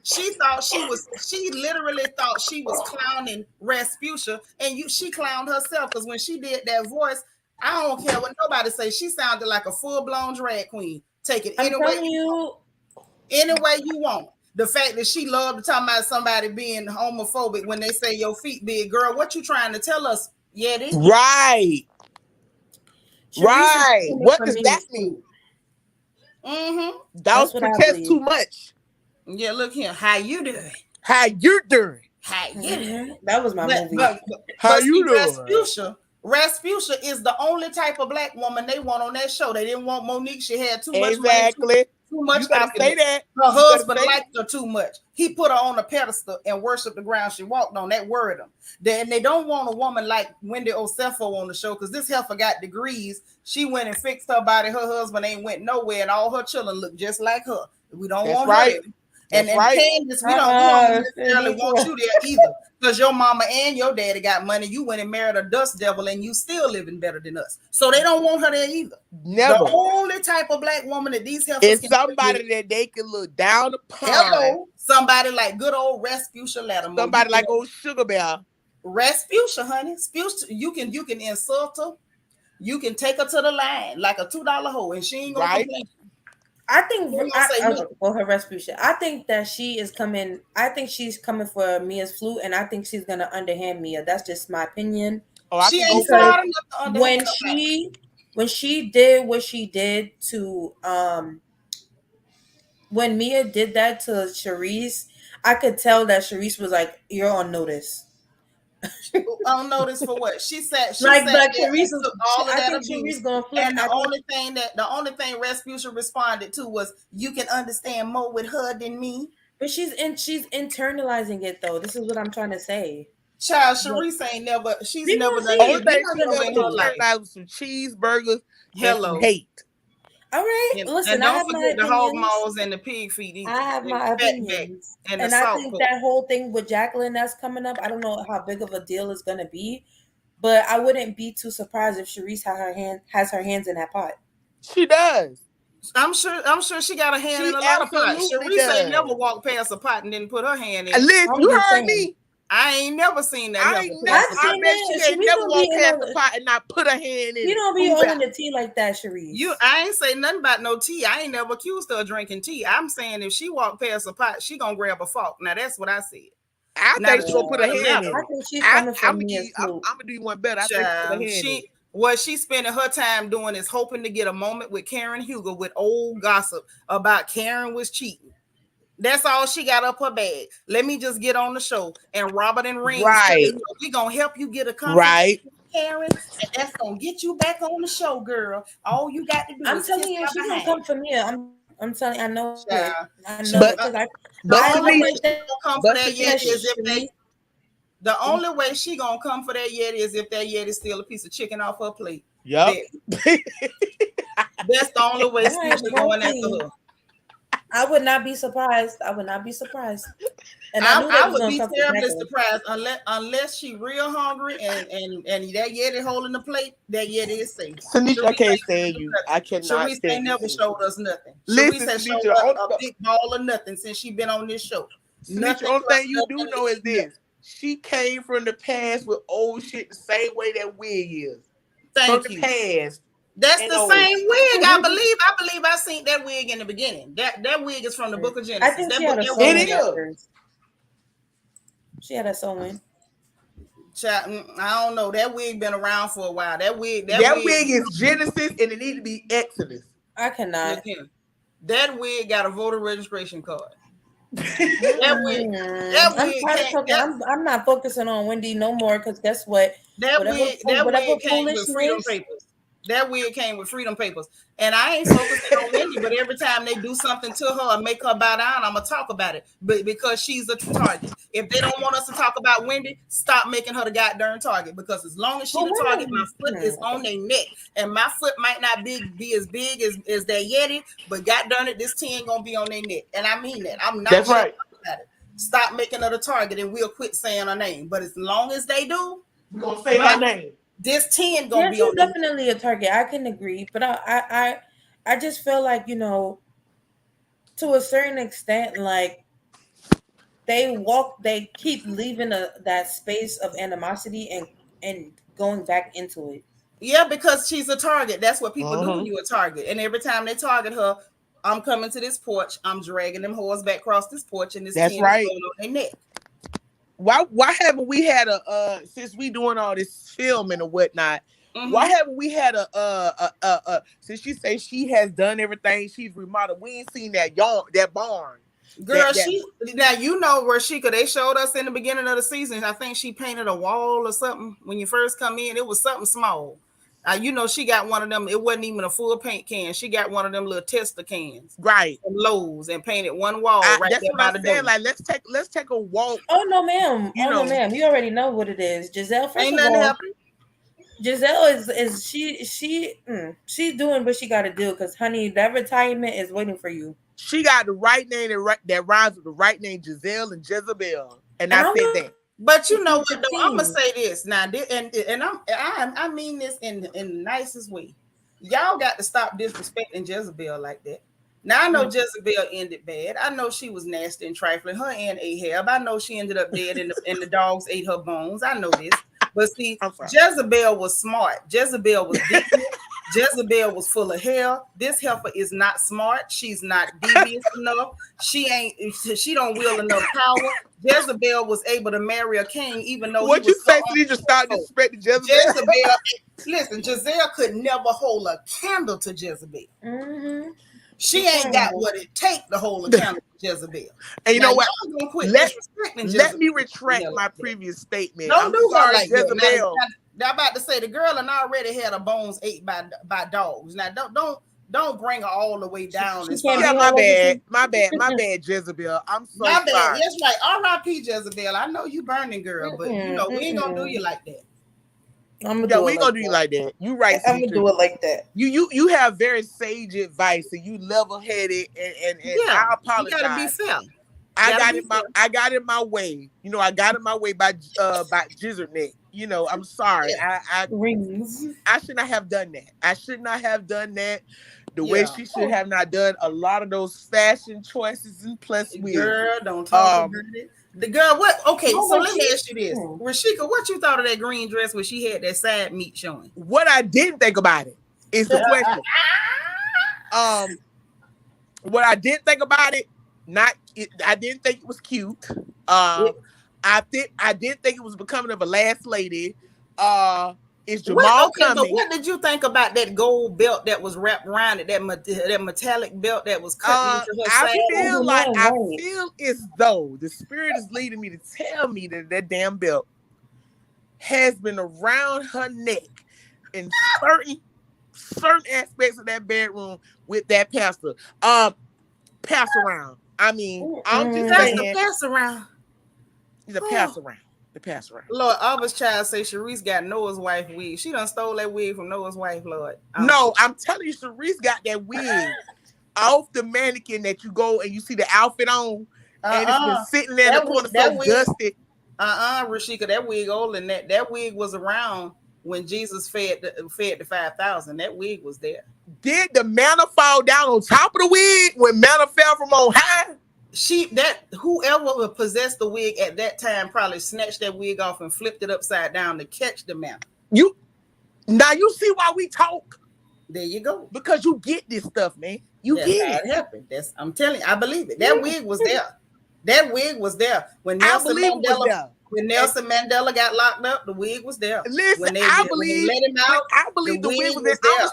she thought she literally thought she was clowning Rasputia, and she clowned herself because when she did that voice, I don't care what nobody say, she sounded like a full-blown drag queen. Take it any way you want. The fact that she loved to talk about somebody being homophobic when they say your feet big, girl, what you trying to tell us, Yeti? Right. Right. What does that mean? Mm-hmm. Don't protest too much. Yeah, look here. How you doing? How you doing? How you doing? That was my movie. How you doing? Rasputia is the only type of black woman they want on that show. They didn't want Monique. She had too much money, too much you better say that. Her husband liked her too much. He put her on a pedestal and worshiped the ground she walked on. That worried them. And they don't want a woman like Wendy Osefo on the show because this heifer got degrees. She went and fixed her body. Her husband ain't went nowhere, and all her children look just like her. We don't want her. And Candace, we don't necessarily want you there either. Because your mama and your daddy got money. You went and married a dust devil and you still living better than us. So they don't want her there either. Never. The only type of black woman that these heifers is somebody that they can look down upon. Hello. Somebody like good old Rasputia Latimer. Somebody like old Sugar Bear. Rasputia, honey. You can insult her. You can take her to the line like a $2 hoe and she ain't gonna complain. I think for her Rasputia, I think that she is coming. I think she's coming for Mia's flute, and I think she's gonna underhand Mia. That's just my opinion. She ain't smart enough to underhand when she did what she did to when Mia did that to Sharice, I could tell that Sharice was like, "You're on notice." On notice for what? She said Sharice took all of that abuse. And the only thing Rasputia responded to was, "You can understand more with her than me." But she's internalizing it though. This is what I'm trying to say. Child, Sharice ain't never. She's never done. Only thing she ever internalized some cheeseburgers and some hate. All right, listen. And don't forget the hog maws and the pig feet. I have my opinions, and I think that whole thing with Jacqueline that's coming up. I don't know how big of a deal it's gonna be, but I wouldn't be too surprised if Sharice has her hands in that pot. She does. I'm sure she got a hand in a lot of pots. Sharice ain't never walked past a pot and didn't put her hand in. Liz, you heard me. I ain't never seen that. I bet she ain't never walked past the pot and not put her hand in. You don't be holding the tea like that, Sharice. I ain't say nothing about no tea. I ain't never accused her of drinking tea. I'm saying if she walked past a pot, she gonna grab a fork. Now that's what I said. I think she gonna put her hand in. I think she's coming from me. I'm gonna do you one better. I think she put her hand in. What she's spending her time doing is hoping to get a moment with Karen Hugo with old gossip about Karen was cheating. That's all she got up her bag. Let me just get on the show. And Robert and Ring, we gonna help you get a conference with Karen, and that's gonna get you back on the show, girl. All you got to do is telling you, she's gonna come for me. I'm telling you, I know it. I know it. The only way she gonna come for that Yeti is if the only way she gonna come for that Yeti is if that Yeti steal a piece of chicken off her plate. Yep. That's the only way she's going after her. I would not be surprised. And I would be terribly surprised unless she real hungry and that Yeti holding the plate. That Yeti is safe. Seanitra, I can't stand you. I cannot. Sharice ain't never showed us nothing. Sharice has showed us a big ball of nothing since she been on this show. The only thing you do know is this: she came from the past with old shit the same way that wig is. Thank you. Past. That's the same wig. I believe I seen that wig in the beginning. That wig is from the Book of Genesis. I think she had a sewing. I don't know. That wig been around for a while. That wig is Genesis, and it need to be Exodus. I cannot. That wig got a voter registration card. I'm tired of talking. I'm not focusing on Wendy no more because guess what? That wig came with freedom papers. That wig came with freedom papers. And I ain't focusing on Wendy, but every time they do something to her and make her bow down, I'm gonna talk about it. But because she's a target. If they don't want us to talk about Wendy, stop making her the goddamn target. Because as long as she's the target, my foot is on their neck. And my foot might not be as big as that Yeti, but god darn it, this 10 gonna be on their neck. And I mean that. I'm not That's right. about it. Stop making her the target and we'll quit saying her name. But as long as they do, we're gonna say her name. This 10 gonna be on definitely a target. I can agree, but I just feel like, you know, to a certain extent, like they keep leaving that space of animosity and going back into it. Yeah, because she's a target. That's what people do when you're a target. And every time they target her, I'm coming to this porch, I'm dragging them whores back across this porch, and this 10 is going on their neck. Why haven't we had a since we doing all this filming or whatnot? Why haven't we had a since she say she has done everything, she's remodeled? We ain't seen that barn. Girl, now you know where they showed us in the beginning of the season. I think she painted a wall or something when you first come in. It was something small. You know, she got one of them. It wasn't even a full paint can. She got one of them little tester cans, right? From Lowe's, and painted one wall right that's there what by I'm the saying. door. Like, let's take a walk. Oh no, ma'am. No, ma'am. You already know what it is, Giselle. First Ain't of nothing all, happening. Giselle is she's doing what she got to do because, honey, that retirement is waiting for you. She got the right name that rhymes with the right name, Giselle and Jezebel, and I said that. But you know what though, I'm gonna say this now, and I mean this in the nicest way. Y'all got to stop disrespecting Jezebel like that. Now I know Jezebel ended bad. I know she was nasty and trifling. Her and Ahab. I know she ended up dead, and the dogs ate her bones. I know this. But see, Jezebel was smart. Jezebel was devious. Jezebel was full of hell. This heifer is not smart. She's not devious enough. She don't wield enough power. Jezebel was able to marry a king, even though what he was you say? So you just start disrespecting Jezebel. Listen, Giselle could never hold a candle to Jezebel. She ain't got what it takes to hold a candle to Jezebel. And you know what? Let me retract my previous statement. Don't do her like Jezebel. I'm about to say the girl and already had her bones ate by dogs. Now don't bring her all the way down. My bad, Jezebel. I'm so sorry. That's right. R.I.P. Jezebel. I know you burning, girl, but you know we ain't gonna do you like that. We ain't gonna do you like that. You right. I'm gonna do it like that. You have very sage advice, and you level headed, and I apologize. You gotta be fair. I got in my way. You know, I got in my way by Gizzard Neck. You know, I'm sorry. I should not have done that. I should not have done that. The way she should have not done a lot of those fashion choices and plus weird. Girl, don't talk about it. The girl, what? Okay, so let me ask you this, Rashika, what you thought of that green dress where she had that side meat showing? What I didn't think about it is the question. What I didn't think about it, I didn't think it was cute. I didn't think it was becoming of a last lady. Is Jamal coming? But what did you think about that gold belt that was wrapped around it? That metallic belt that was cut into her side? I feel as though the spirit is leading me to tell me that damn belt has been around her neck in certain aspects of that bedroom with that pastor. Pass around. I mean, I'm just saying. Pass around. He's a pass around. The pass around. Lord, Alba's child say Sharice got Noah's wife wig. She done stole that wig from Noah's wife, Lord. I'm telling you, Sharice got that wig off the mannequin that you go and you see the outfit on, and it's been sitting there in the corner so dusty. Rashika, that wig older than that. That wig was around when Jesus fed the 5,000. That wig was there. Did the manna fall down on top of the wig when manna fell from on high? Whoever possessed the wig at that time probably snatched that wig off and flipped it upside down to catch the manna. Now you see why we talk. There you go. Because you get this stuff, man. Get it. Happened. I'm telling you, I believe it. That wig was there. That wig was there when Nelson Mandela got locked up. The wig was there. Listen, when they let him out. I believe the wig was there.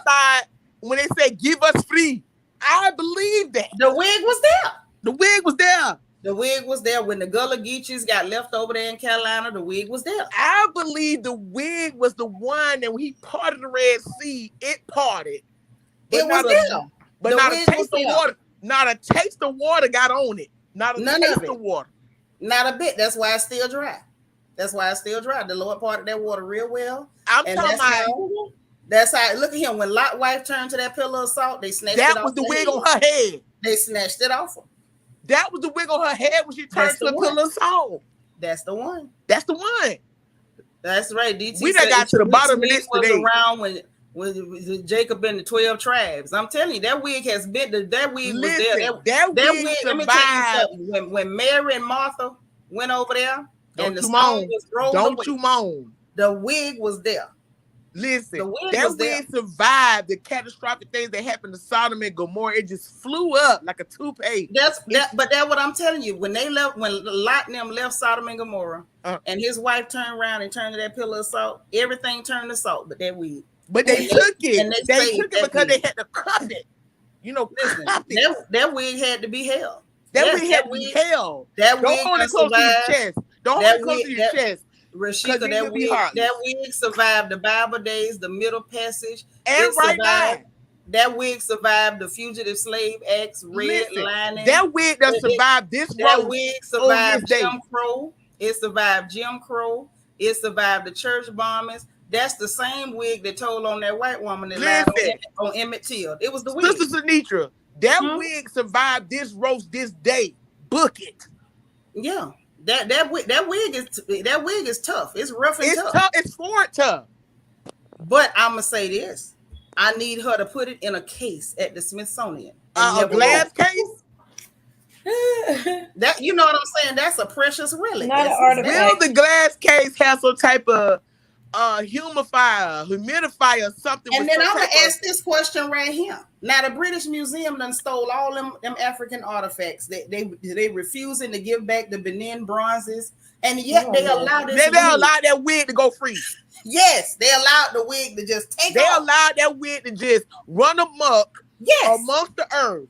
When they said give us free, I believe that. The wig was there. The wig was there. The wig was there when the Gullah Geechees got left over there in Carolina. The wig was there. I believe the wig was the one that when he parted the Red Sea, it parted. It was there. But The not a wig taste was of there. water. Not a taste of water got on it. Not a None taste of it. of water. Not a bit. That's why it's still dry. That's why it's still dry. The Lord parted that water real well. I'm And talking that's about That's how. Look at him. When Lot's wife turned to that pillar of salt, they snatched it off. that was the wig head. on her head. They snatched it off her. That was the wig on her head when she turned That's to the the one. pillar of salt. That's the one. That's the one. That's right. DT We done said got to the bottom of this was today. around when Jacob and the 12 tribes. I'm telling you, that wig has been. That wig was there. That wig Let me tell you survived. something. When Mary and Martha went over there and the Don't you stone moan. was rolled Don't away, you moan. the wig was there. Listen, The wig that was there. wig survived the catastrophic things that happened to Sodom and Gomorrah. It just flew up like a toupee. But that's what I'm telling you. When Lot and them left Sodom and Gomorrah, and his wife turned around and turned to that pillar of salt, everything turned to salt, but that wig. But they took it. and They saved took that it because they wig. had to cuff it. You know, Listen, cuff it. that wig had to be held. That wig had to be held. That Don't wig hold it close to your chest. Don't hold it close to your chest. Rashika, it will be heartless. that wig survived the Bible days, the Middle Passage, And right now, that wig survived the Fugitive Slave Acts, redlining. that wig does survive this That road. wig survived this day. Jim Crow. It survived Jim Crow. It survived the church bombings. That's the same wig that told on that white woman that lied on Emmett Till. It was the wig. Sister Seanitra, that wig survived this roast this day. Book it. Yeah. That wig is tough. It's rough and tough. It's for it tough. But I'm gonna say this: I need her to put it in a case at the Smithsonian. A glass case. That you know what I'm saying? That's a precious relic. Not an artifact. Will the glass case have some type of humidifier, something? And then I'm gonna ask this question right here. Now the British Museum done stole all them African artifacts. They refusing to give back the Benin bronzes, and yet they allow this. They allowed that wig to go free. Yes, they allowed the wig to just take. They allowed that wig to just run amok. Yes, amongst the earth.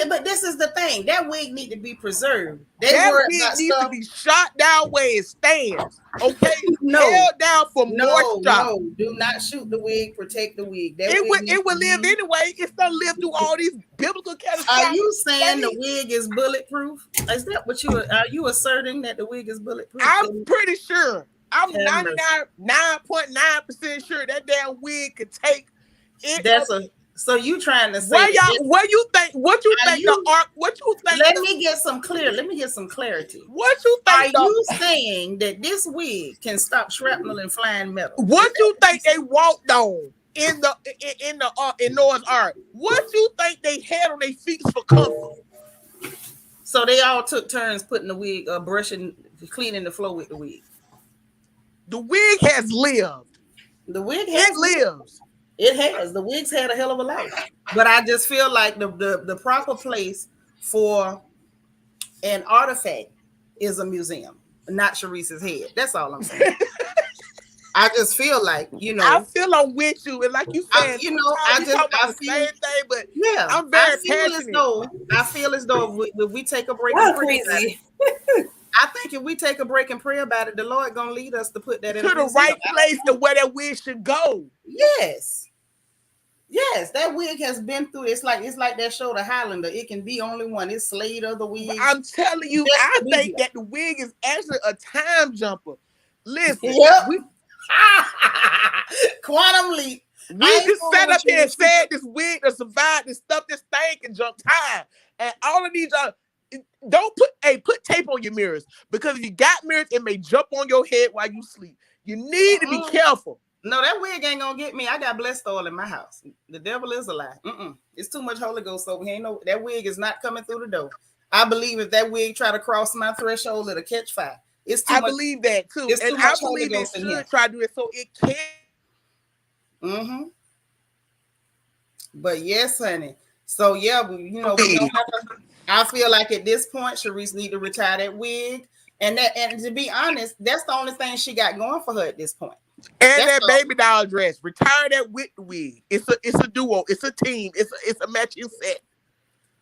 But this is the thing. That wig need to be preserved. That wig needs to be shot down where it stands. Okay, held down for moisture. No, do not shoot the wig. Protect the wig. It will live anyway. It's gonna live through all these biblical catastrophes. Are you saying the wig is bulletproof? Is that what are you asserting that the wig is bulletproof? I'm pretty sure. I'm 99.9% sure that damn wig could take it. So you trying to say what you think the ark? What you think? Let me get some clarity. What you think? Are you saying that this wig can stop shrapnel and flying metal? What you think they walked on in Noah's Ark? What you think they had on their feet for comfort? So they all took turns putting the wig, cleaning the floor with the wig. The wig has lived. The wig lives. It has. The wig's had a hell of a life. But I just feel like the proper place for an artifact is a museum, not Sharice's head. That's all I'm saying. I just feel like, I feel I'm with you. And like you said, I feel the same thing, but yeah, I'm very passionate. I feel as though if we take a break, crazy. I think if we take a break and pray about it, the Lord gonna lead us to put that in the right place to where that wig should go. Yes, that wig has been through. It's like that show, The Highlander. It can be only one. It's slayed other wigs. I'm telling you, I think that the wig is actually a time jumper. Listen, quantum leap. We just sat up here and said this wig to survive this stuff. This thing can jump time, and all of these are. Don't put tape on your mirrors, because if you got mirrors, it may jump on your head while you sleep. You need to be careful. No, that wig ain't gonna get me. I got blessed oil in my house. The devil is a lie. It's too much Holy Ghost over here. That wig is not coming through the door. I believe if that wig try to cross my threshold, it'll catch fire. I believe that too, and I believe it should try to do it so it can. But yes, honey. So yeah, we don't have to. I feel like at this point, Sharice need to retire that wig, and to be honest, that's the only thing she got going for her at this point. And that baby doll dress, retire that with the wig. It's a duo. It's a team. It's a matching set.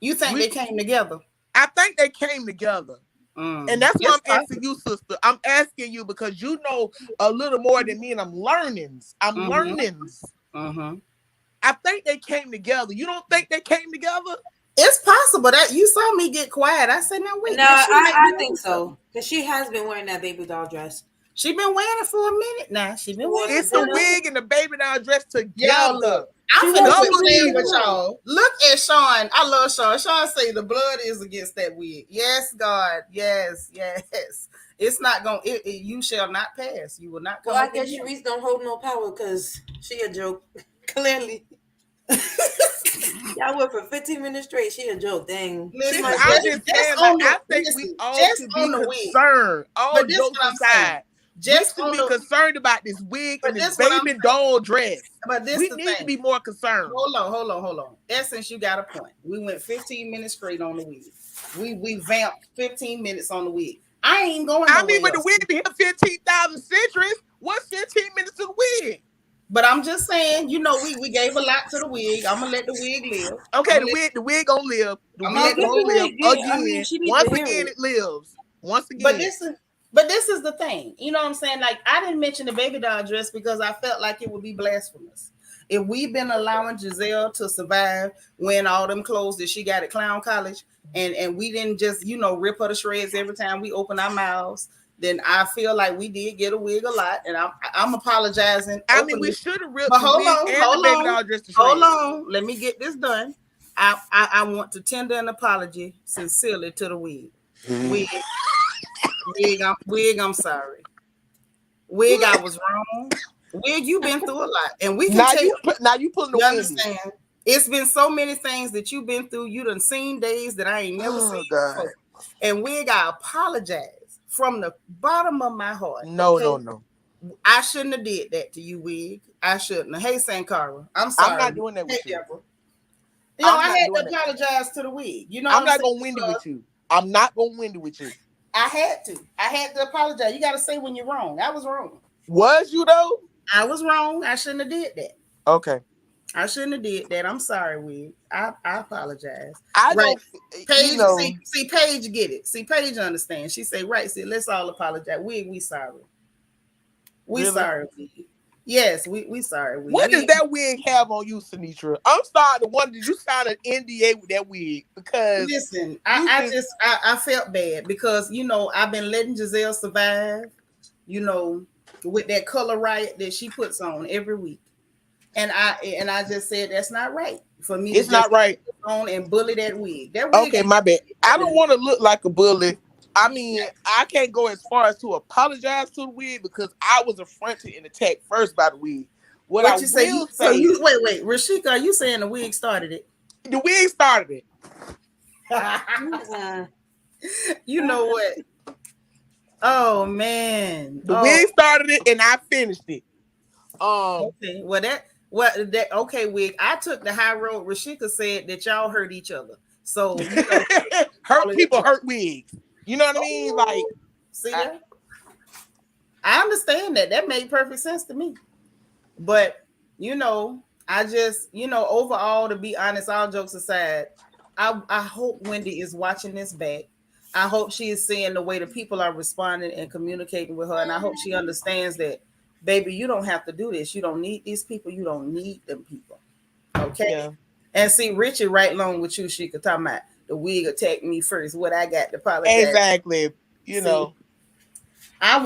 You think they came together? I think they came together. And that's why I'm asking you, sister. I'm asking you because you know a little more than me, and I'm learnings. Mm-hmm. I think they came together. You don't think they came together? It's possible that you saw me get quiet. I said, "No, wait." No, I think so because she has been wearing that baby doll dress. She been wearing it for a minute now. She been wearing It's a wig and the baby doll dress together. Y'all look. I'm finna quit playing with y'all. Look at Sean. I love Sean. Sean say the blood is against that wig. Yes, God. Yes. It's not gonna. You shall not pass. You will not come. Well, I guess Sharice don't hold no power because she a joke. Clearly. Y'all went for 15 minutes straight. She a joke. Dang. Listen, I'm just saying, I think we all should be concerned. All jokes aside. Just we should be concerned about this wig and this baby doll dress. But we need to be more concerned. Hold on. Essence, you got a point. We went 15 minutes straight on the wig. We vamped 15 minutes on the wig. I ain't going nowhere. I mean, but the wig be here 15,000 centuries. What's 15 minutes to the wig? But I'm just saying, you know, we gave a lot to the wig. I'm gonna let the wig live. Okay, the wig gonna live. The wig gonna live again. I mean, once again, it lives. Once again. But this is the thing. You know what I'm saying? Like, I didn't mention the baby doll dress because I felt like it would be blasphemous. If we've been allowing Giselle to survive wearing all them clothes that she got at Clown College, and we didn't just, you know, rip her to shreds every time we open our mouths, then I feel like we did get a wig a lot, and I'm apologizing. I mean, we should have ripped the wig and the baby doll dress to shreds. Hold on. Let me get this done. I want to tender an apology sincerely to the wig. Wig, I'm sorry. Wig, I was wrong. Wig, you've been through a lot, and we can now you pulling the you understand? It's been so many things that you've been through. You done seen days that I ain't never seen before. And Wig, I apologize from the bottom of my heart. No. I shouldn't have did that to you, Wig. I shouldn't have. Hey, Sankara, I'm sorry. I'm not doing that with you. You know, I had to apologize to the Wig. You know, I'm not gonna Wendy with you. I'm not gonna Wendy with you. I had to apologize. You got to say when you're wrong. I was wrong. Was you though? I was wrong. I shouldn't have did that. Okay. I shouldn't have did that. I'm sorry, Wig. I apologize. Paige, see, Paige get it. See, Paige understands. She say, right, see, let's all apologize. Wig, we sorry. We sorry, Wig. Yes, we sorry. Wig. What does that wig have on you, Seanitra? I'm starting to wonder, did you sign an NDA with that wig? Because listen, I felt bad because, you know, I've been letting Giselle survive, you know, with that color riot that she puts on every week. And I just said that's not right for me. It's not right. On and bully that wig. Okay, my bad. I don't want to look like a bully. I mean, I can't go as far as to apologize to the wig because I was affronted and attacked first by the wig. What I will say, wait, Rashika, are you saying the wig started it? The wig started it. You know what? Oh man, the wig started it and I finished it. Okay, okay, Wig. I took the high road. Rashika said that y'all hurt each other. So hurt people hurt wigs. You know what I mean? Like, see that? I understand that. That made perfect sense to me. But you know, I just, you know, overall, to be honest, all jokes aside, I hope Wendy is watching this back. I hope she is seeing the way the people are responding and communicating with her, and I hope she understands that. Baby, you don't have to do this. You don't need these people. You don't need them people. Okay? Yeah. And see, Richard right along with you, she could talk about the wig attacked me first. What I got to apologize. Exactly. You know. I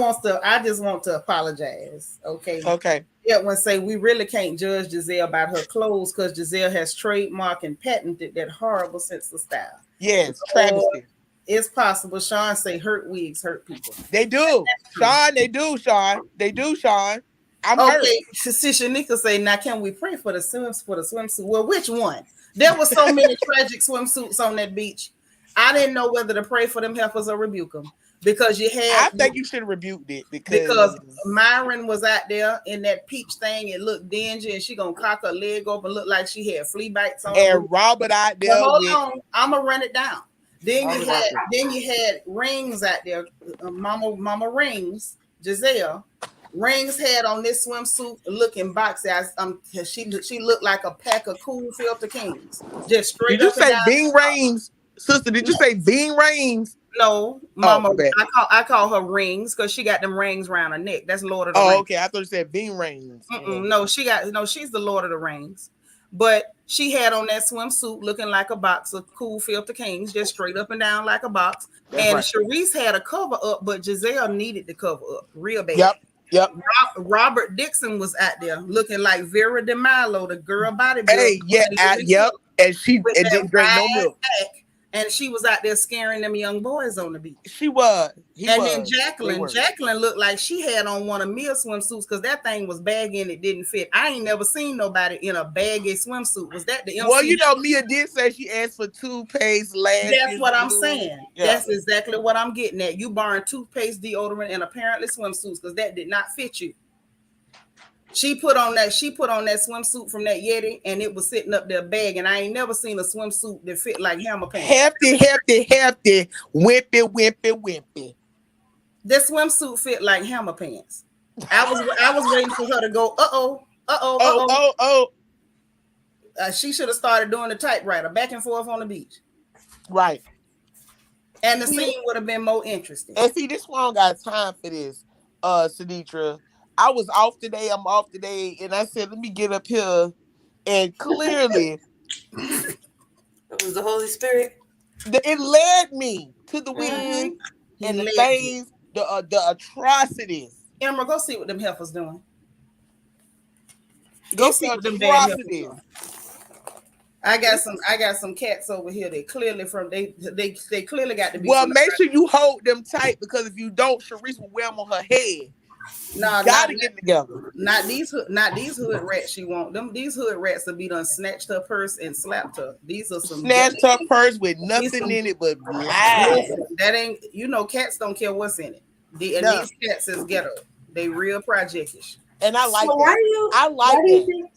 just want to apologize. Okay. Okay. Yeah, when say we really can't judge Giselle about her clothes because Giselle has trademarked and patented that horrible sense of style. Yes, travesty. It's possible. Sean say hurt wigs hurt people. They do. Sean, they do, Sean. They do, Sean. I'm hurt. Seanitra say, now can we pray for the swimsuit? Well, which one? There were so many tragic swimsuits on that beach. I didn't know whether to pray for them heifers or rebuke them. Because you had I think you should have rebuked it because Myron was out there in that peach thing. It looked dingy and she gonna cock her leg up and look like she had flea bites on. And Robert out there. Hold on, I'm gonna run it down. Then you had Rings out there, Mama Rings, Giselle, Rings had on this swimsuit looking boxy. She looked like a pack of cool filter kings, just straight Did you up and say down. Bing Rings? Sister, did you say Bing Rings? No, Oh, Mama, my bad. I call her Rings because she got them rings around her neck. That's Lord of the Oh, Rings. okay. I thought you said Bing Rings. No, she's the Lord of the Rings. But she had on that swimsuit looking like a box of cool filter kings, just straight up and down like a box. That's and right. Sharice had a cover up, but Giselle needed the cover up real bad. Yep. Robert Dixon was out there looking like Vera DeMilo, the girl bodybuilder. Hey, yeah, yep. And she didn't drink no milk. And she was out there scaring them young boys on the beach. She was. Then Jacqueline looked like she had on one of Mia's swimsuits because that thing was baggy and it didn't fit. I ain't never seen nobody in a baggy swimsuit. Was that the MC? Well, you know, Mia did say she asked for toothpaste, lashes. That's what I'm saying. Yeah. That's exactly what I'm getting at. You borrowing toothpaste, deodorant, and apparently swimsuits because that did not fit you. She put on that swimsuit from that Yeti, and it was sitting up there bag. And I ain't never seen a swimsuit that fit like hammer pants. Hefty, wimpy. This swimsuit fit like hammer pants. I was waiting for her to go. She should have started doing the typewriter back and forth on the beach. Right. And the scene would have been more interesting. And see, this one got time for this, Seanitra. I was off today. I'm off today, and I said, "Let me get up here." And clearly, it was the Holy Spirit. It led me to the wig and the things, the atrocities. Emma, go see what them heifers doing. Go see what them atrocities. I got some cats over here. They clearly they clearly got to be. Well, make sure you hold them tight because if you don't, Sharice will wear them on her head. No, gotta get together. Not these hood rats. She want them. These hood rats to be done snatched her purse and slapped her. These are some snatched her purse with nothing in it but lies. That ain't, cats don't care what's in it. These cats is ghetto. They real projectish. And I like so that. I like that.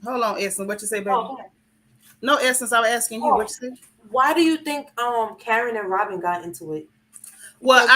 Hold on, Essence. What you say, baby? Oh, no, Essence. I was asking you. What you say? Why do you think Karen and Robin got into it? Well,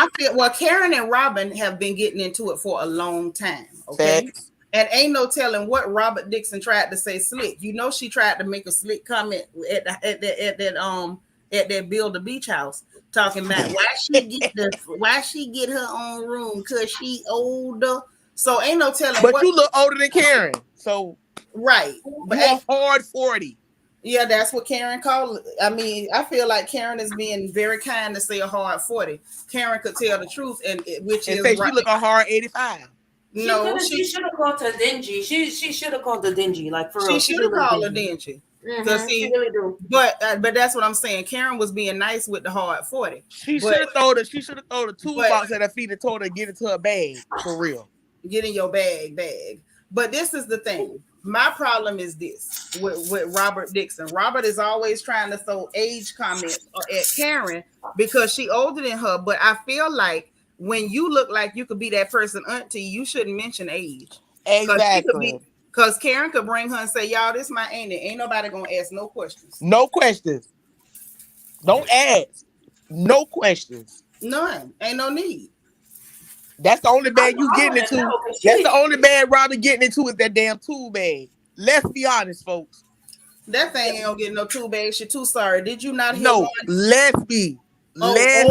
Karen and Robin have been getting into it for a long time. Okay. Thanks. And ain't no telling what Robert Dixon tried to say slick. You know, she tried to make a slick comment at that Build a Beach House, talking about why she get her own room because she older. So ain't no telling. But you look older than Karen, so right. But you're hard 40. Yeah, that's what Karen called it. I mean, I feel like Karen is being very kind to say a hard 40. Karen could tell the truth, and say right. She look a hard 85. No, she should have called her dingy. She should have called her dingy, like for real. She should have called her dingy. She really do. But that's what I'm saying. Karen was being nice with the hard 40. She should have thrown the toolbox at her feet and told her to get into her bag for real. Get in your bag. But this is the thing. My problem is this with Robert Dixon. Robert is always trying to throw age comments at Karen because she older than her. But I feel like when you look like you could be that person auntie, you shouldn't mention age. Exactly. Because Karen could bring her and say, y'all, this my auntie. Ain't nobody going to ask no questions. No questions. Don't ask. No questions. None. Ain't no need. That's the only bag you getting into. That's the only bag Robin getting into is that damn tool bag. Let's be honest, folks. That thing ain't gonna get no tool bag. You're too sorry. Did you not hear? No, let's be honest.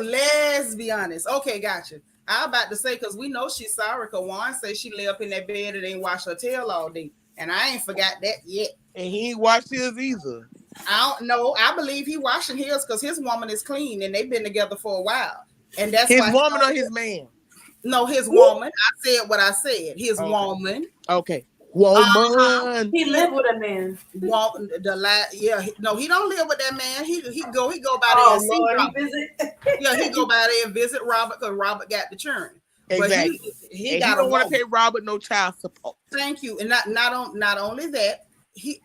Let's be honest. Okay, gotcha. I about to say because we know she's sorry. Cause Juan said she lay up in that bed and ain't wash her tail all day, and I ain't forgot that yet. And he ain't washed his either. I don't know. I believe he washing his because his woman is clean and they've been together for a while. And that's his woman or his man? No, his woman. I said what I said. His woman. Okay. Woman. He lived with a man. He don't live with that man. He go by there and see Robert. Yeah, he go by there and visit Robert because Robert got the churn. Exactly. But he don't want to pay Robert no child support. Thank you. And not only that,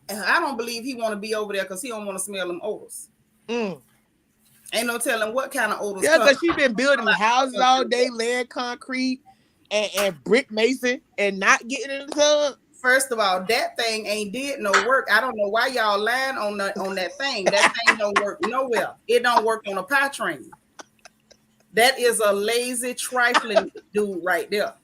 I don't believe he want to be over there because he don't want to smell them odors. Ain't no telling what kind of odors. Yeah, because she been building houses all day, laying concrete and brick mason and not getting in the tub. First of all, that thing ain't did no work. I don't know why y'all lying on that thing. That thing don't work nowhere. It don't work on a pie train. That is a lazy, trifling dude right there.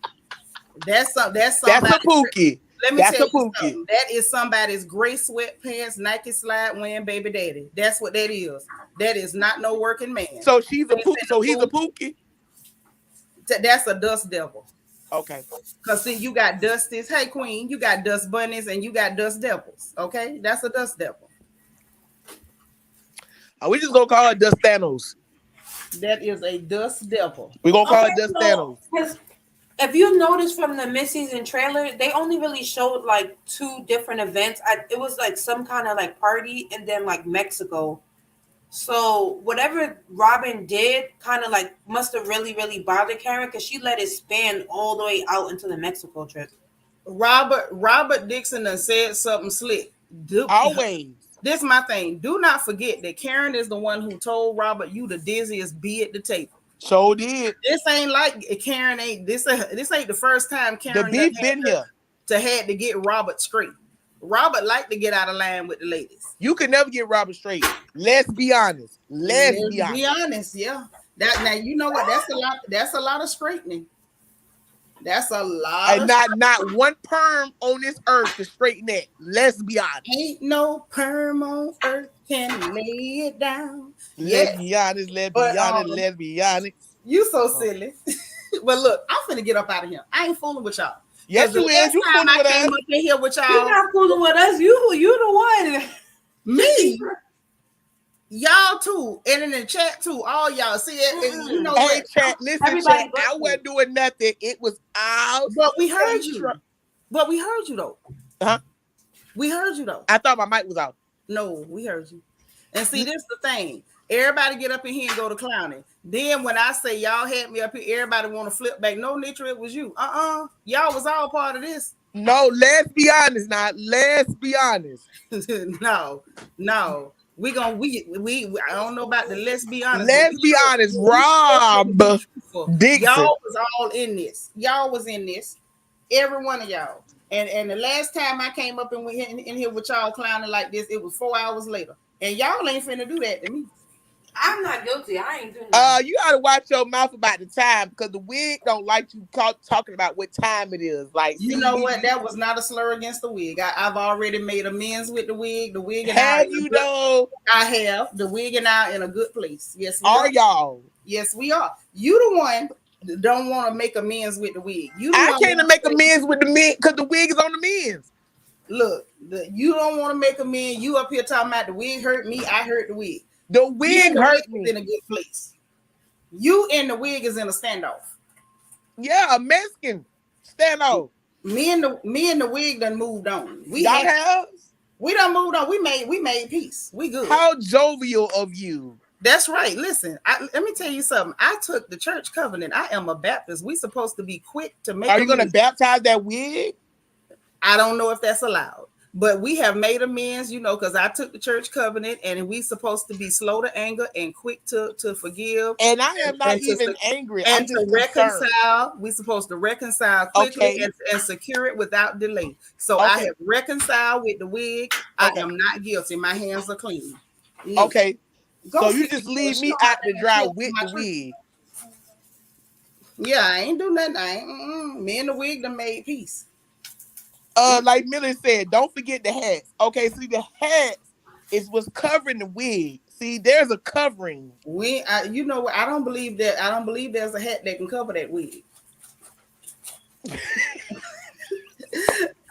That's That's somebody. a Pookie. Let me That's tell a you Pookie. something. That is somebody's gray sweatpants, Nike slide wearing baby daddy. That's what that is. That is not no working man. So she's a That's Pookie. in So the he's a food. Pookie. That's a dust devil. Okay. Cause see, you got dusties. Hey queen, you got dust bunnies and you got dust devils. Okay, that's a dust devil. We just gonna call it Dust Thanos. That is a dust devil. We gonna call Okay, it Dust so Thanos. because if you notice from the mid-season trailer, they only really showed like two different events. It was like some kind of like party and then like Mexico. So whatever Robin did kind of like must have really, really bothered Karen because she let it span all the way out into the Mexico trip. Robert Dixon done said something slick. Always. This is my thing. Do not forget that Karen is the one who told Robert you the dizziest bee at the table. So did. This ain't like Karen ain't this ain't the first time Karen The beef been here. had to get Robert straight. Robert like to get out of line with the ladies. You can never get Robert straight. Let's be honest. Let's be honest. Yeah. That now you know what? That's a lot of straightening. That's a lot. And not one perm on this earth to straighten that. Let's be honest. Ain't no perm on earth can lay it down. Let's be honest. Let's be honest. You so silly. But look, I'm finna get up out of here. I ain't fooling with y'all. Yes, you is. You fooling with us. Up in here with y'all. You're not fooling with us. You the one. Me. Y'all too, and in the chat too, all y'all see it. You know, hey, chat, listen, everybody chat, I wasn't doing nothing. It was out. But we heard you. But we heard you though. Huh? We heard you though. I thought my mic was out. No, we heard you. And see, this is the thing. Everybody get up in here and go to clowning. Then when I say y'all had me up here, everybody want to flip back. No, Nitra, it was you. Y'all was all part of this. No, let's be honest now. Let's be honest. No. We I don't know about the let's be honest. Let's be honest. Rob Dixon. Y'all was all in this. Y'all was in this. Every one of y'all. And the last time I came up and went in here with y'all clowning like this, it was 4 hours later. And y'all ain't finna do that to me. I'm not guilty. I ain't doing that. You gotta watch your mouth about the time because the wig don't like you talking about what time it is. Like, you know what? That was not a slur against the wig. I've already made amends with the wig. The wig and have you know? I have. The wig and I in a good place. Yes, we are y'all? Yes, we are. You the one that don't want to make amends with the wig. I can't make amends with the men because the wig is on the men's. Look, you don't want to make amends. You up here talking about the wig hurt me. I hurt the wig. The wig hurt me. In a good place. You and the wig is in a standoff. Yeah, a Mexican standoff. Me and the wig done moved on. We done moved on. We made peace. We good. How jovial of you. That's right. Listen, let me tell you something. I took the church covenant. I am a Baptist. We supposed to be quick to make. Are you going to baptize that wig? I don't know if that's allowed. But we have made amends, because I took the church covenant, and we supposed to be slow to anger and quick to forgive. And I am not even angry. And to reconcile. We're supposed to reconcile quickly and secure it without delay. So I have reconciled with the wig. I am not guilty. My hands are clean. Yeah. Okay. So you just leave me out to dry with the wig. Yeah, I ain't do nothing. Me and the wig done made peace. Like Millie said, don't forget the hats. Okay, see the hats is what's covering the wig. See, there's a covering. You know what? I don't believe that. I don't believe there's a hat that can cover that wig.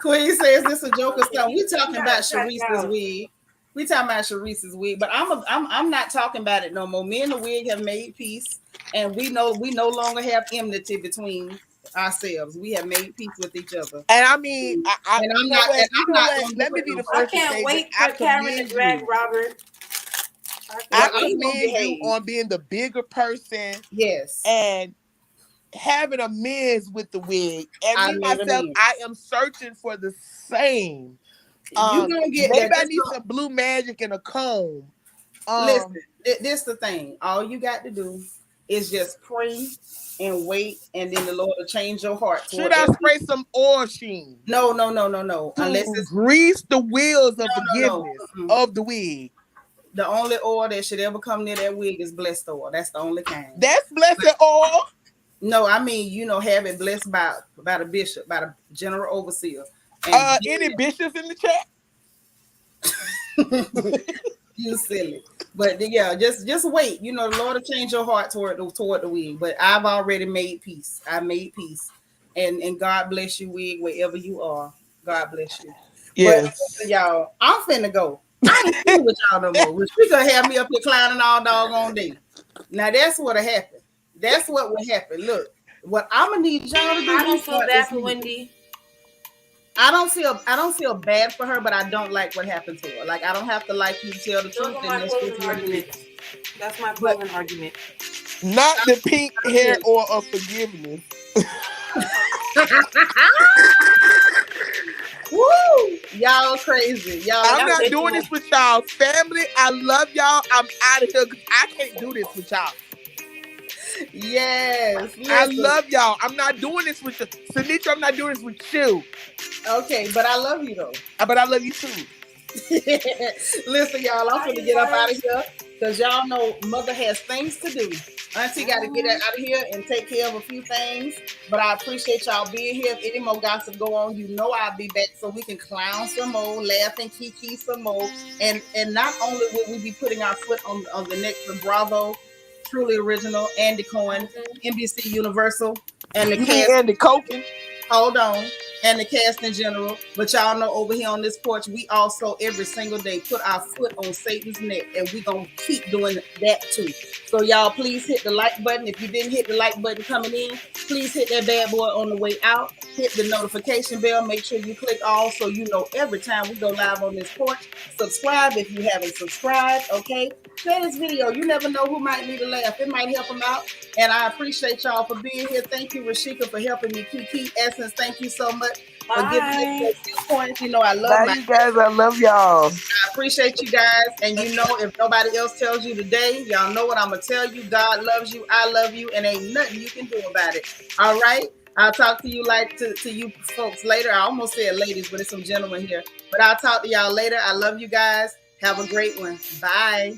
Queen says this is a joke or something. We talking about Sharice's wig. We talking about Sharice's wig, but I'm not talking about it no more. Me and the wig have made peace, and we no longer have enmity between ourselves. We have made peace with each other. And I mean, I'm not. Let me be the first. I can't wait for Karen to drag Robert. I commend you on being the bigger person. Yes. And having amends with the wig. And me myself, I am searching for the same. You're gonna get maybe I need some blue magic and a comb. Listen, this the thing. All you got to do is just pray and wait, and then the Lord will change your heart. Should I spray some oil sheen? No. Unless it's grease the wheels of forgiveness of the wig. The only oil that should ever come near that wig is blessed oil. That's the only kind. That's blessed oil. No, I mean, have it blessed by the bishop, by the general overseer. And Any bishops in the chat? you silly. But yeah, just wait. The Lord will change your heart toward the wig. But I've already made peace. I made peace. And God bless you, wig, wherever you are. God bless you. Yes. But y'all, I'm finna go. I ain't fooling with y'all no more. She gonna have me up here clowning all doggone day. Now that's what'll happen. That's what will happen. Look, what I'm gonna need y'all to do. I don't feel bad for Wendy. I don't feel bad for her, but I don't like what happened to her. Like I don't have to like you to tell the truth. Those are my closing arguments. That's my closing argument. Not the pink hair or a forgiveness. Woo! Y'all crazy. Y'all, I'm not doing this with y'all. Family, I love y'all. I'm out of here because I can't do this with y'all. Yes. Listen. I love y'all. I'm not doing this with you. Seanitra, I'm not doing this with you. Okay, but I love you though. But I love you too. Listen, y'all, I'm gonna get up out of here because y'all know mother has things to do. Auntie got to get out of here and take care of a few things. But I appreciate y'all being here. If any more gossip go on, I'll be back so we can clown some more, laugh and kiki some more. And not only will we be putting our foot on the neck for Bravo, Truly Original, Andy Cohen, NBC Universal, and the cast. Andy Cohen. Hold on. And the cast in general. But y'all know over here on this porch, we also every single day put our foot on Satan's neck, and we gonna keep doing that too. So y'all please hit the like button. If you didn't hit the like button coming in, please hit that bad boy on the way out. Hit the notification bell. Make sure you click all so you know every time we go live on this porch. Subscribe if you haven't subscribed, okay? Share this video. You never know who might need a laugh. It might help them out. And I appreciate y'all for being here. Thank you, Rashika, for helping me. Kiki, Essence, thank you so much for giving me a few points. I love you guys. I love y'all. I appreciate you guys. And if nobody else tells you today, y'all know what I'm going to tell you. God loves you. I love you. And ain't nothing you can do about it. All right? I'll talk to you to you folks later. I almost said ladies, but it's some gentlemen here. But I'll talk to y'all later. I love you guys. Have a great one. Bye.